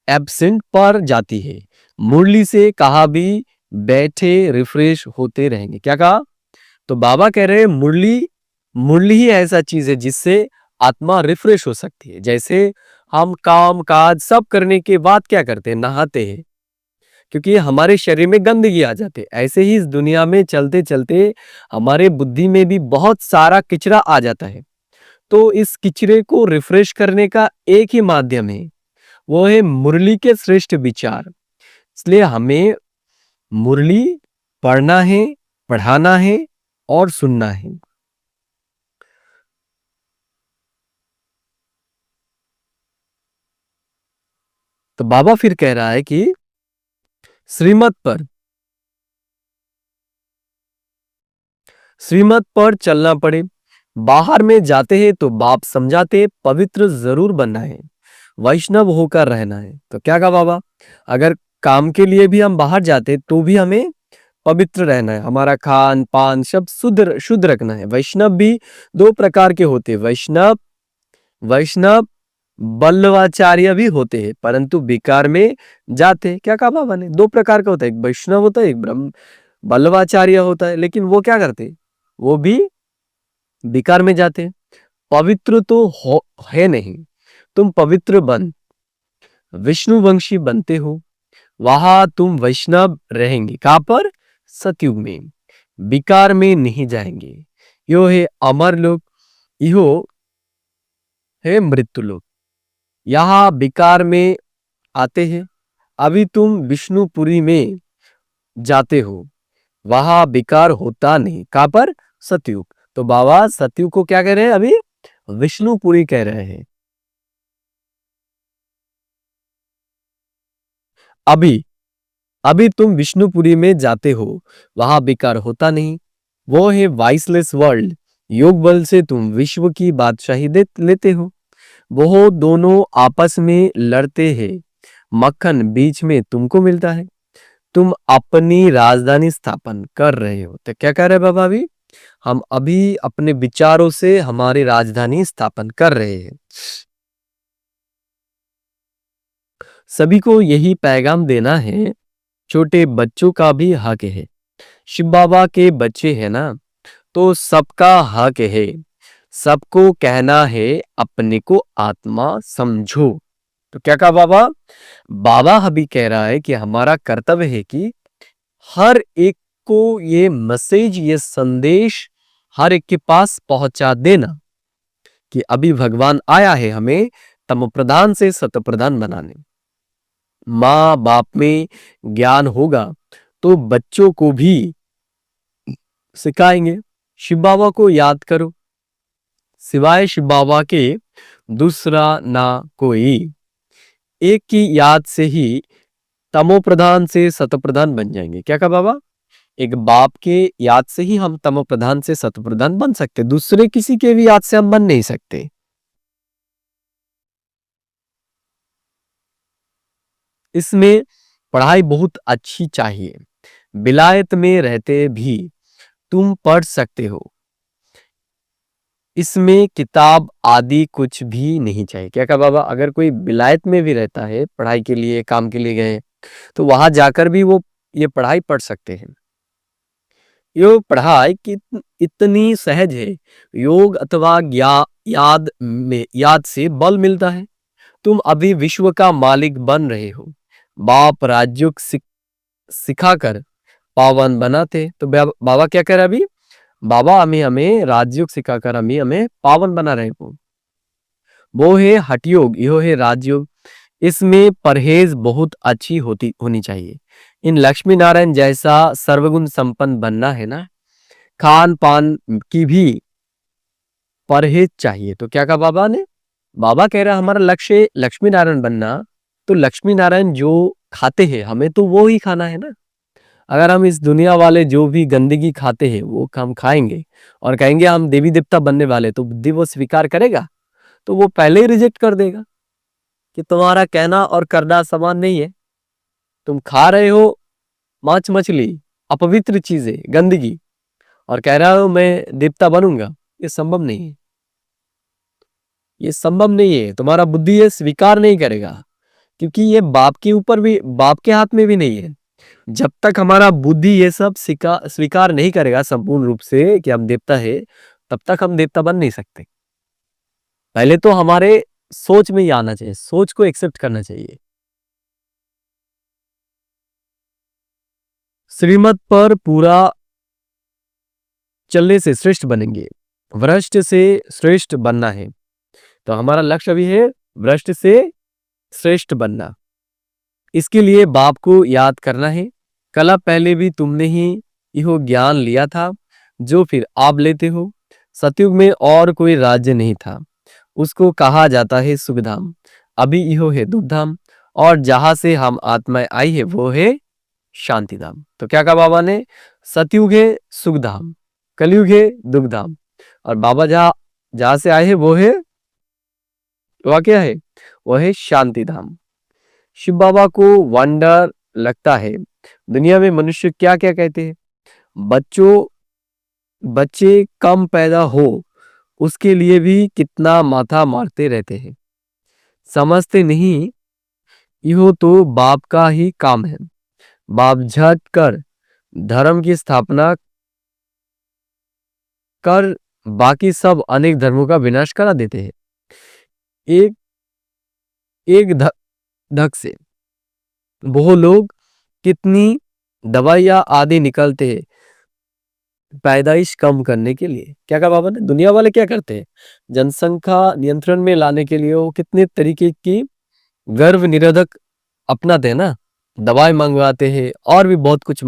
एब्सेंट पर जाती है, मुरली से कहा भी बैठे रिफ्रेश होते रहेंगे। क्या कहा? तो बाबा कह रहे हैं मुरली मुरली ही ऐसा चीज है जिससे आत्मा रिफ्रेश हो सकती है। जैसे हम काम काज सब करने के बाद क्या करते हैं, नहाते हैं, क्योंकि हमारे शरीर में गंदगी आ जाती है। ऐसे ही इस दुनिया में चलते चलते हमारे बुद्धि में भी बहुत सारा किचरा आ जाता है। तो इस किचरे को रिफ्रेश करने का एक ही माध्यम है, वो है मुरली के श्रेष्ठ विचार। इसलिए हमें मुरली पढ़ना है, पढ़ाना है और सुनना है। तो बाबा फिर कह रहा है कि श्रीमत पर श्रीमत पर चलना पड़े। बाहर में जाते हैं तो बाप समझाते पवित्र जरूर बनना है, वैष्णव होकर रहना है। तो क्या कहा बाबा, अगर काम के लिए भी हम बाहर जाते तो भी हमें पवित्र रहना है, हमारा खान पान सब शुद्ध शुद्ध रखना है। वैष्णव भी दो प्रकार के होते हैं, वैष्णव वैष्णव बल्लवाचार्य भी होते हैं, परंतु विकार में जाते हैं। क्या कहा बाबा ने, दो प्रकार का होता है, एक वैष्णव होता है, एक ब्रह्म बल्लवाचार्य होता है। लेकिन वो क्या करते, वो भी विकार में जाते हैं। पवित्र तो है नहीं, तुम पवित्र बन विष्णु वंशी बनते हो, वहां तुम वैष्णव रहेंगे। कहां पर? सतयुग में, विकार में नहीं जाएंगे। यो है अमर लोग, इहो है मृत्यु लोग। यहाँ विकार में आते हैं, अभी तुम विष्णुपुरी में जाते हो, वहां विकार होता नहीं। कहां पर? सतयुग। तो बाबा सतयुग को क्या कह रहे हैं, अभी विष्णुपुरी कह रहे हैं। अभी अभी तुम विष्णुपुरी में जाते हो, वहां विकार होता नहीं, वो है वाइसलेस वर्ल्ड। योग बल से तुम विश्व की बादशाही लेते हो। वो दोनों आपस में लड़ते हैं, मक्खन बीच में तुमको मिलता है। तुम अपनी राजधानी स्थापन कर रहे हो। तो क्या कह रहे हैं बाबा, अभी हम अभी अपने विचारों से हमारी राजधानी स्थापन कर रहे हैं। सभी को यही पैगाम देना है, छोटे बच्चों का भी हक है। शिव बाबा के बच्चे हैं ना, तो सबका हक है। सबको कहना है अपने को आत्मा समझो। तो क्या कहा बाबा, बाबा अभी कह रहा है कि हमारा कर्तव्य है कि हर एक को ये मैसेज, ये संदेश हर एक के पास पहुंचा देना कि अभी भगवान आया है हमें तमो प्रधान से सतो प्रधान बनाने। माँ बाप में ज्ञान होगा तो बच्चों को भी सिखाएंगे। शिव बाबा को याद करो, सिवाय शिव बाबा के दूसरा ना कोई। एक की याद से ही तमो प्रधान से सतो प्रधान बन जाएंगे। क्या कहा बाबा? एक बाप के याद से ही हम तमो प्रधान से सतो प्रधान बन सकते, दूसरे किसी के भी याद से हम बन नहीं सकते। इसमें पढ़ाई बहुत अच्छी चाहिए, विलायत में रहते भी तुम पढ़ सकते हो। इसमें किताब आदि कुछ भी नहीं चाहिए। क्या कहा बाबा? अगर कोई विलायत में भी रहता है, पढ़ाई के लिए काम के लिए गए, तो वहां जाकर भी वो ये पढ़ाई पढ़ सकते हैं। ये पढ़ाई इतनी सहज है, योग अथवा याद से बल मिलता है। तुम अभी विश्व का मालिक बन रहे हो। बाप राजयोग सिखाकर पावन बनाते। तो बाबा क्या कह रहे अभी? बाबा हमें हमें राजयोग सिखाकर हमें पावन बना रहे हो। वो है हठ योग, यो है राजयोग। इसमें परहेज बहुत अच्छी होनी चाहिए। इन लक्ष्मी नारायण जैसा सर्वगुण संपन्न बनना है ना, खान पान की भी परहेज चाहिए। तो क्या कहा बाबा ने? बाबा कह रहा हमारा लक्ष्य लक्ष्मी नारायण बनना, तो लक्ष्मी नारायण जो खाते हैं हमें तो वो ही खाना है ना। अगर हम इस दुनिया वाले जो भी गंदगी खाते हैं वो हम खाएंगे और कहेंगे हम देवी देवता बनने वाले, तो बुद्धि वो स्वीकार करेगा? तो वो पहले ही रिजेक्ट कर देगा कि तुम्हारा कहना और करना समान नहीं है। तुम खा रहे हो मांस मछली, अपवित्र चीजें, गंदगी, और कह रहा हो मैं देवता बनूंगा। ये संभव नहीं है, ये संभव नहीं है। तुम्हारा बुद्धि ये स्वीकार नहीं करेगा, क्योंकि ये बाप के ऊपर भी, बाप के हाथ में भी नहीं है। जब तक हमारा बुद्धि ये सब स्वीकार नहीं करेगा संपूर्ण रूप से कि हम देवता है, तब तक हम देवता बन नहीं सकते। पहले तो हमारे सोच में ही आना चाहिए, सोच को एक्सेप्ट करना चाहिए। श्रीमत पर पूरा चलने से श्रेष्ठ बनेंगे। भ्रष्ट से श्रेष्ठ बनना है, तो हमारा लक्ष्य भी है भ्रष्ट से श्रेष्ठ बनना। इसके लिए बाप को याद करना है। कला पहले भी तुमने ही यह ज्ञान लिया था जो फिर आप लेते हो। सतयुग में और कोई राज्य नहीं था, उसको कहा जाता है सुखधाम। अभी यह है दुखधाम, और जहां से हम आत्माएं आई है वो है शांतिधाम। तो क्या कहा बाबा ने? सतयुग है सुखधाम, कलयुग है दुखधाम, और बाबा जहां से आए हैं वो है, वह क्या है? वह है शांतिधाम। शिव बाबा को वंडर लगता है दुनिया में मनुष्य क्या क्या कहते हैं। बच्चे कम पैदा हो उसके लिए भी कितना माथा मारते रहते हैं। समझते नहीं, यह तो बाप का ही काम है। बाप झट कर धर्म की स्थापना कर बाकी सब अनेक धर्मों का विनाश करा देते हैं। एक एक धक से वो लोग कितनी दवाइयां आदि निकलते हैं पैदाइश कम करने के लिए। क्या कहा बाबा ने? दुनिया वाले क्या करते हैं? जनसंख्या नियंत्रण में लाने के लिए वो कितने तरीके की गर्भ निरोधक अपनाते हैं ना, दवाई मंगवाते हैं और भी बहुत कुछ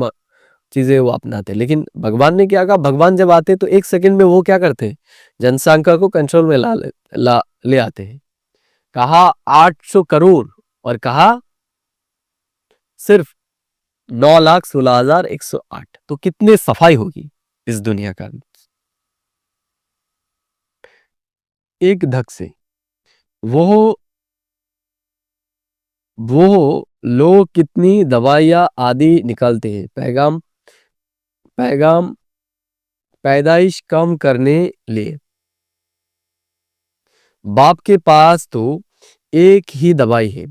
चीजें वो अपनाते हैं। लेकिन भगवान ने क्या कहा? भगवान जब आते तो एक सेकंड में वो क्या करते हैं? जनसंख्या को कंट्रोल में ले आते हैं। कहा 800 करोड़ और कहा सिर्फ 9,16,108। तो कितने सफाई होगी इस दुनिया का एक धक से। वो लोग कितनी दवाइयां आदि निकालते हैं पैगाम पैदाइश कम करने लिए। बाप के पास तो एक ही दवाई है,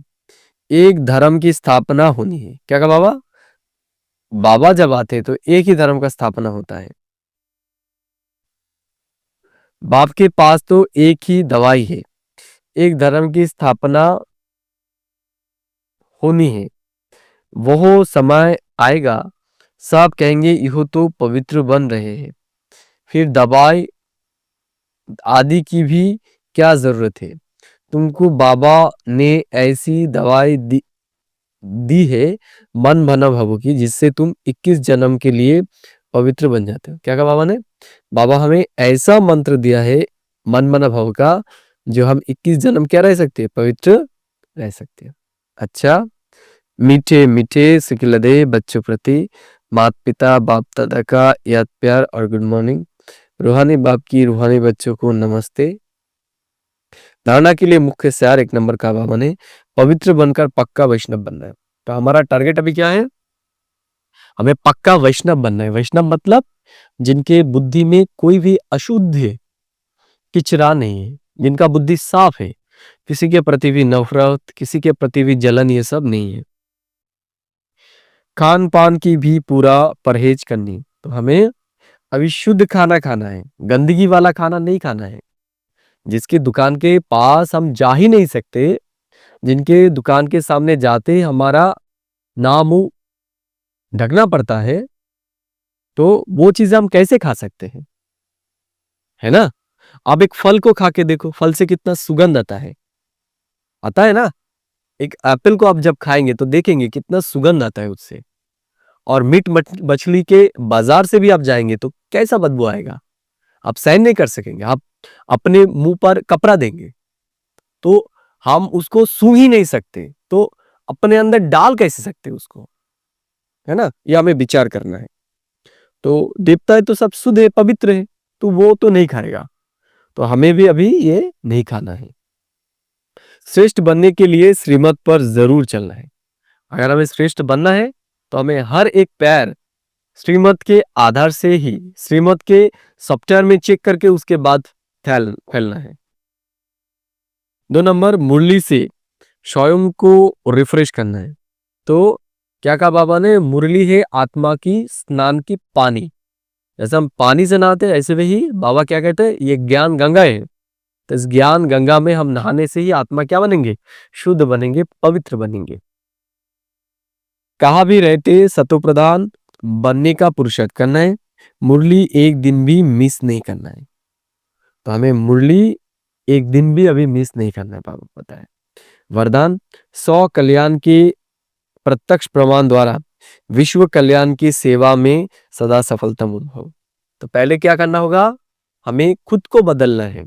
एक धर्म की स्थापना होनी है। क्या कहा बाबा? बाबा जब आते तो एक ही धर्म का स्थापना होता है। बाप के पास तो एक ही दवाई है, एक धर्म की स्थापना होनी है। वो समय आएगा सब कहेंगे यह तो पवित्र बन रहे हैं, फिर दवाई आदि की भी क्या जरूरत है। तुमको बाबा ने ऐसी दवाई दी है मन भना भव की, जिससे तुम 21 जन्म के लिए पवित्र बन जाते हो। क्या कहा बाबा ने? बाबा हमें ऐसा मंत्र दिया है मन भना भव का, जो हम 21 जन्म क्या रह सकते हैं? पवित्र रह सकते हैं। अच्छा, मीठे मीठे सिखिलदे बच्चों प्रति माता पिता बाप दादा का याद प्यार और गुड मॉर्निंग। रूहानी बाप की रूहानी बच्चों को नमस्ते। धारणा के लिए मुख्य सार 1 नंबर का बाबा ने पवित्र बनकर पक्का वैष्णव बनना है। तो हमारा टारगेट अभी क्या है? हमें पक्का वैष्णव बनना है। वैष्णव मतलब जिनके बुद्धि में कोई भी अशुद्ध किचरा नहीं है, जिनका बुद्धि साफ है, किसी के प्रति भी नफरत, किसी के प्रति भी जलन, ये सब नहीं है। खान पान की भी पूरा परहेज करनी। तो हमें अभी शुद्ध खाना खाना है, गंदगी वाला खाना नहीं खाना है। जिसकी दुकान के पास हम जा ही नहीं सकते, जिनके दुकान के सामने जाते हमारा नाम मुंह ढकना पड़ता है, तो वो चीजें हम कैसे खा सकते हैं? है ना? आप एक फल को खा के देखो, फल से कितना सुगंध आता है ना? एक एप्पल को आप जब खाएंगे तो देखेंगे कितना सुगंध आता है उससे। और मीट मछली के बाजार से भी आप जाएंगे तो कैसा बदबू आएगा, आप सहन नहीं कर सकेंगे। आप अपने मुंह पर कपड़ा देंगे तो हम उसको सूंघ ही नहीं सकते, तो अपने अंदर डाल कैसे सकते उसको? है ना? ये हमें विचार करना है। तो देवता है तो सब शुद्ध है, पवित्र है, तो वो तो नहीं खाएगा। तो हमें भी अभी ये नहीं खाना है। श्रेष्ठ बनने के लिए श्रीमत पर जरूर चलना है। अगर हमें श्रेष्ठ बनना है तो हमें हर एक पैर श्रीमत के आधार से ही, श्रीमत के सॉफ्टवेयर में चेक करके उसके बाद फैलना है। 2 नंबर, मुरली से स्वयं को रिफ्रेश करना है। तो क्या कहा बाबा ने? मुरली है आत्मा की स्नान की पानी। जैसे हम पानी से नहाते हैं, ऐसे ही बाबा क्या कहते हैं? ये ज्ञान गंगा है। तो इस ज्ञान गंगा में हम नहाने से ही आत्मा क्या बनेंगे? शुद्ध बनेंगे, पवित्र बनेंगे। कहा भी रहते सतो प्रधान बनने का पुरुषार्थ करना है, मुरली एक दिन भी मिस नहीं करना है। तो हमें मुरली एक दिन भी अभी मिस नहीं करना है, बाबा पता है। वरदान, 100 कल्याण के प्रत्यक्ष प्रमाण द्वारा विश्व कल्याण की सेवा में सदा सफलता अनुभव। तो पहले क्या करना होगा? हमें खुद को बदलना है।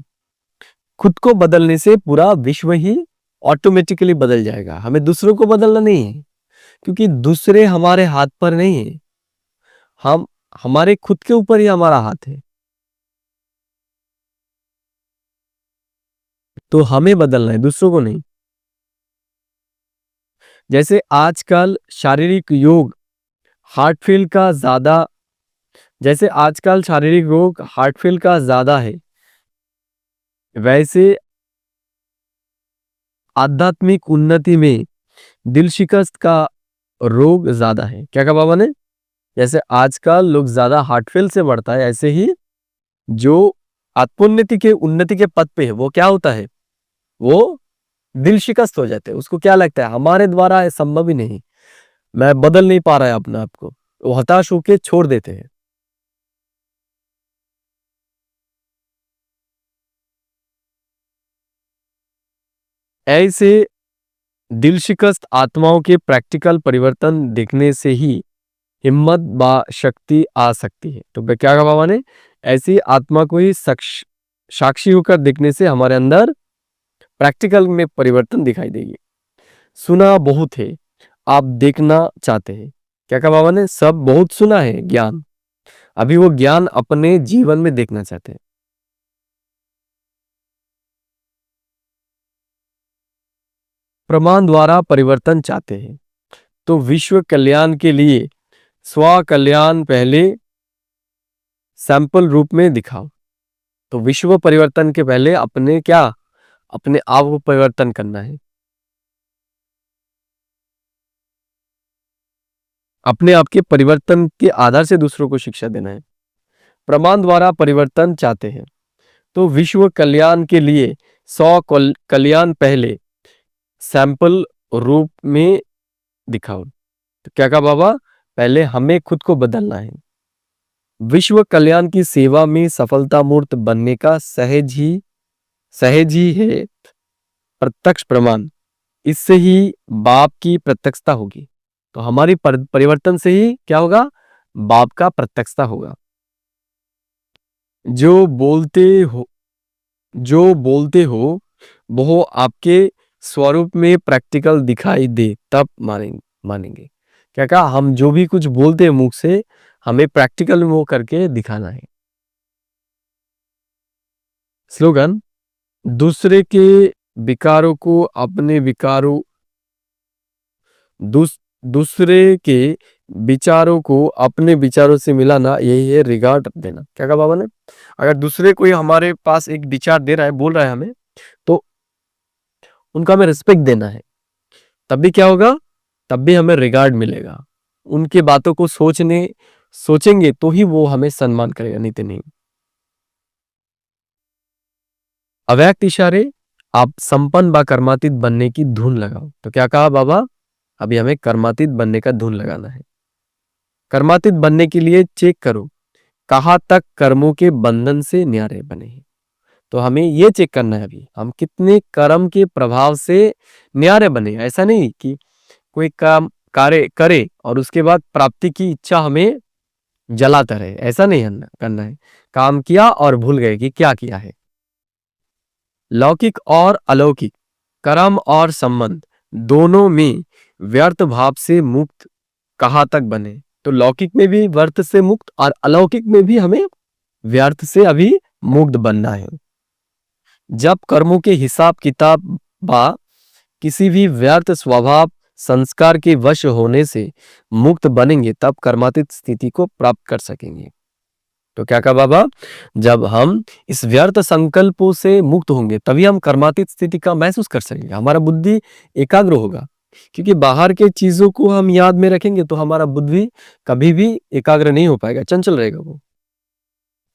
खुद को बदलने से पूरा विश्व ही ऑटोमेटिकली बदल जाएगा। हमें दूसरों को बदलना नहीं है, क्योंकि दूसरे हमारे हाथ पर नहीं है, हम हमारे खुद के ऊपर ही हमारा हाथ है। तो हमें बदलना है, दूसरों को नहीं। जैसे आजकल शारीरिक योग हार्टफेल का ज्यादा जैसे आजकल शारीरिक रोग हार्टफेल का ज्यादा है, वैसे आध्यात्मिक उन्नति में दिल शिकस्त का रोग ज्यादा है। क्या कहा बाबा ने? जैसे आजकल लोग ज्यादा हार्टफेल से बढ़ता है, ऐसे ही जो आत्मोन्नति के उन्नति के पद पे है, वो क्या होता है? वो दिल शिकस्त हो जाते हैं। उसको क्या लगता है? हमारे द्वारा संभव ही नहीं, मैं बदल नहीं पा रहा है अपने आप को, वो हताश होके छोड़ देते हैं। ऐसे दिल शिकस्त आत्माओं के प्रैक्टिकल परिवर्तन देखने से ही हिम्मत व शक्ति आ सकती है। तो क्या कहा बाबा ने? ऐसी आत्मा को ही साक्षी होकर देखने से हमारे अंदर प्रैक्टिकल में परिवर्तन दिखाई देगी। सुना बहुत है, आप देखना चाहते हैं। क्या कहा बाबा ने? सब बहुत सुना है ज्ञान, अभी वो ज्ञान अपने जीवन में देखना चाहते हैं। प्रमाण द्वारा परिवर्तन चाहते हैं, तो विश्व कल्याण के लिए स्व कल्याण पहले सैंपल रूप में दिखाओ। तो विश्व परिवर्तन के पहले अपने आप को परिवर्तन करना है। अपने आप के परिवर्तन के आधार से दूसरों को शिक्षा देना है। प्रमाण द्वारा परिवर्तन चाहते हैं, तो विश्व कल्याण के लिए 100 कल्याण पहले सैंपल रूप में दिखाओ। तो क्या कहा बाबा? पहले हमें खुद को बदलना है। विश्व कल्याण की सेवा में सफलता मूर्त बनने का सहज ही है। प्रत्यक्ष प्रमाण, इससे ही बाप की प्रत्यक्षता होगी। तो हमारी परिवर्तन से ही क्या होगा? बाप का प्रत्यक्षता होगा। जो बोलते हो वो आपके स्वरूप में प्रैक्टिकल दिखाई दे, तब मानेंगे। क्या कहा? हम जो भी कुछ बोलते हैं मुख से, हमें प्रैक्टिकल में वो करके दिखाना है। स्लोगन, दूसरे के विकारों को अपने विकारों दूसरे के विचारों को अपने विचारों से मिलाना, यही है रिगार्ड देना। क्या कहा बाबा ने? अगर दूसरे कोई हमारे पास एक विचार दे रहा है, बोल रहा है हमें, तो उनका हमें रिस्पेक्ट देना है। तब भी क्या होगा? तब भी हमें रिगार्ड मिलेगा। उनके बातों को सोचेंगे तो ही वो हमें सम्मान करेगा, नहीं तो नहीं। अव्यक्त इशारे, आप संपन्न व कर्मातीत बनने की धुन लगाओ। तो क्या कहा बाबा? अभी हमें कर्मातीत बनने का धुन लगाना है। कर्मातीत बनने के लिए चेक करो कहाँ तक कर्मों के बंधन से न्यारे बने हैं। तो हमें ये चेक करना है अभी हम कितने कर्म के प्रभाव से न्यारे बने। ऐसा नहीं कि कोई काम कार्य करे और उसके बाद प्राप्ति की इच्छा हमें जलाता रहे, ऐसा नहीं करना है। काम किया और भूल गए कि क्या किया है। लौकिक और अलौकिक, कर्म और संबंध दोनों में व्यर्थ भाव से मुक्त कहाँ तक बने। तो लौकिक में भी व्यर्थ से मुक्त और अलौकिक में भी हमें व्यर्थ से अभी मुक्त बनना है। जब कर्मों के हिसाब किताब बा किसी भी व्यर्थ स्वभाव संस्कार के वश होने से मुक्त बनेंगे, तब कर्मातीत स्थिति को प्राप्त कर सकेंगे। तो क्या कहा बाबा? जब हम इस व्यर्थ संकल्पों से मुक्त होंगे तभी हम कर्मातीत स्थिति का महसूस कर सकेंगे। हमारा बुद्धि एकाग्र होगा, क्योंकि बाहर के चीजों को हम याद में रखेंगे तो हमारा बुद्धि कभी भी एकाग्र नहीं हो पाएगा, चंचल रहेगा वो।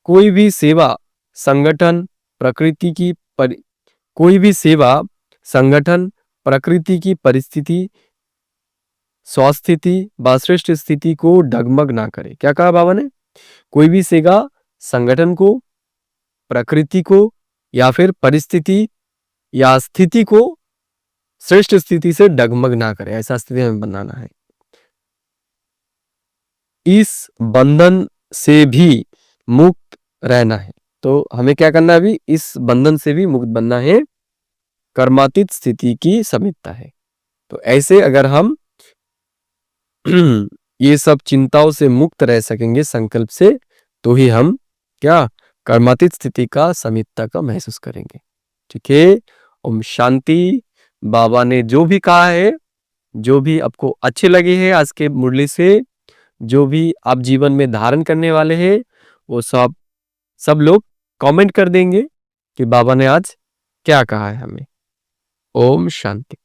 कोई भी सेवा संगठन प्रकृति की कोई भी सेवा संगठन प्रकृति की परिस्थिति स्वस्थिति व श्रेष्ठ स्थिति को डगमग ना करे। क्या कहा बाबा ने? कोई भी सेवा संगठन को, प्रकृति को या फिर परिस्थिति या स्थिति को श्रेष्ठ स्थिति से डगमग ना करे, ऐसा स्थिति हमें बनाना है। इस बंधन से भी मुक्त रहना है। तो हमें क्या करना है? अभी इस बंधन से भी मुक्त बनना है। कर्मातीत स्थिति की समीपता है। तो ऐसे अगर हम ये सब चिंताओं से मुक्त रह सकेंगे संकल्प से, तो ही हम क्या कर्मातीत स्थिति का समीपता का महसूस करेंगे। ठीक है, ओम शांति। बाबा ने जो भी कहा है, जो भी आपको अच्छे लगे हैं आज के मुरली से, जो भी आप जीवन में धारण करने वाले हैं, वो सब लोग कमेंट कर देंगे कि बाबा ने आज क्या कहा है हमें। ओम शांति।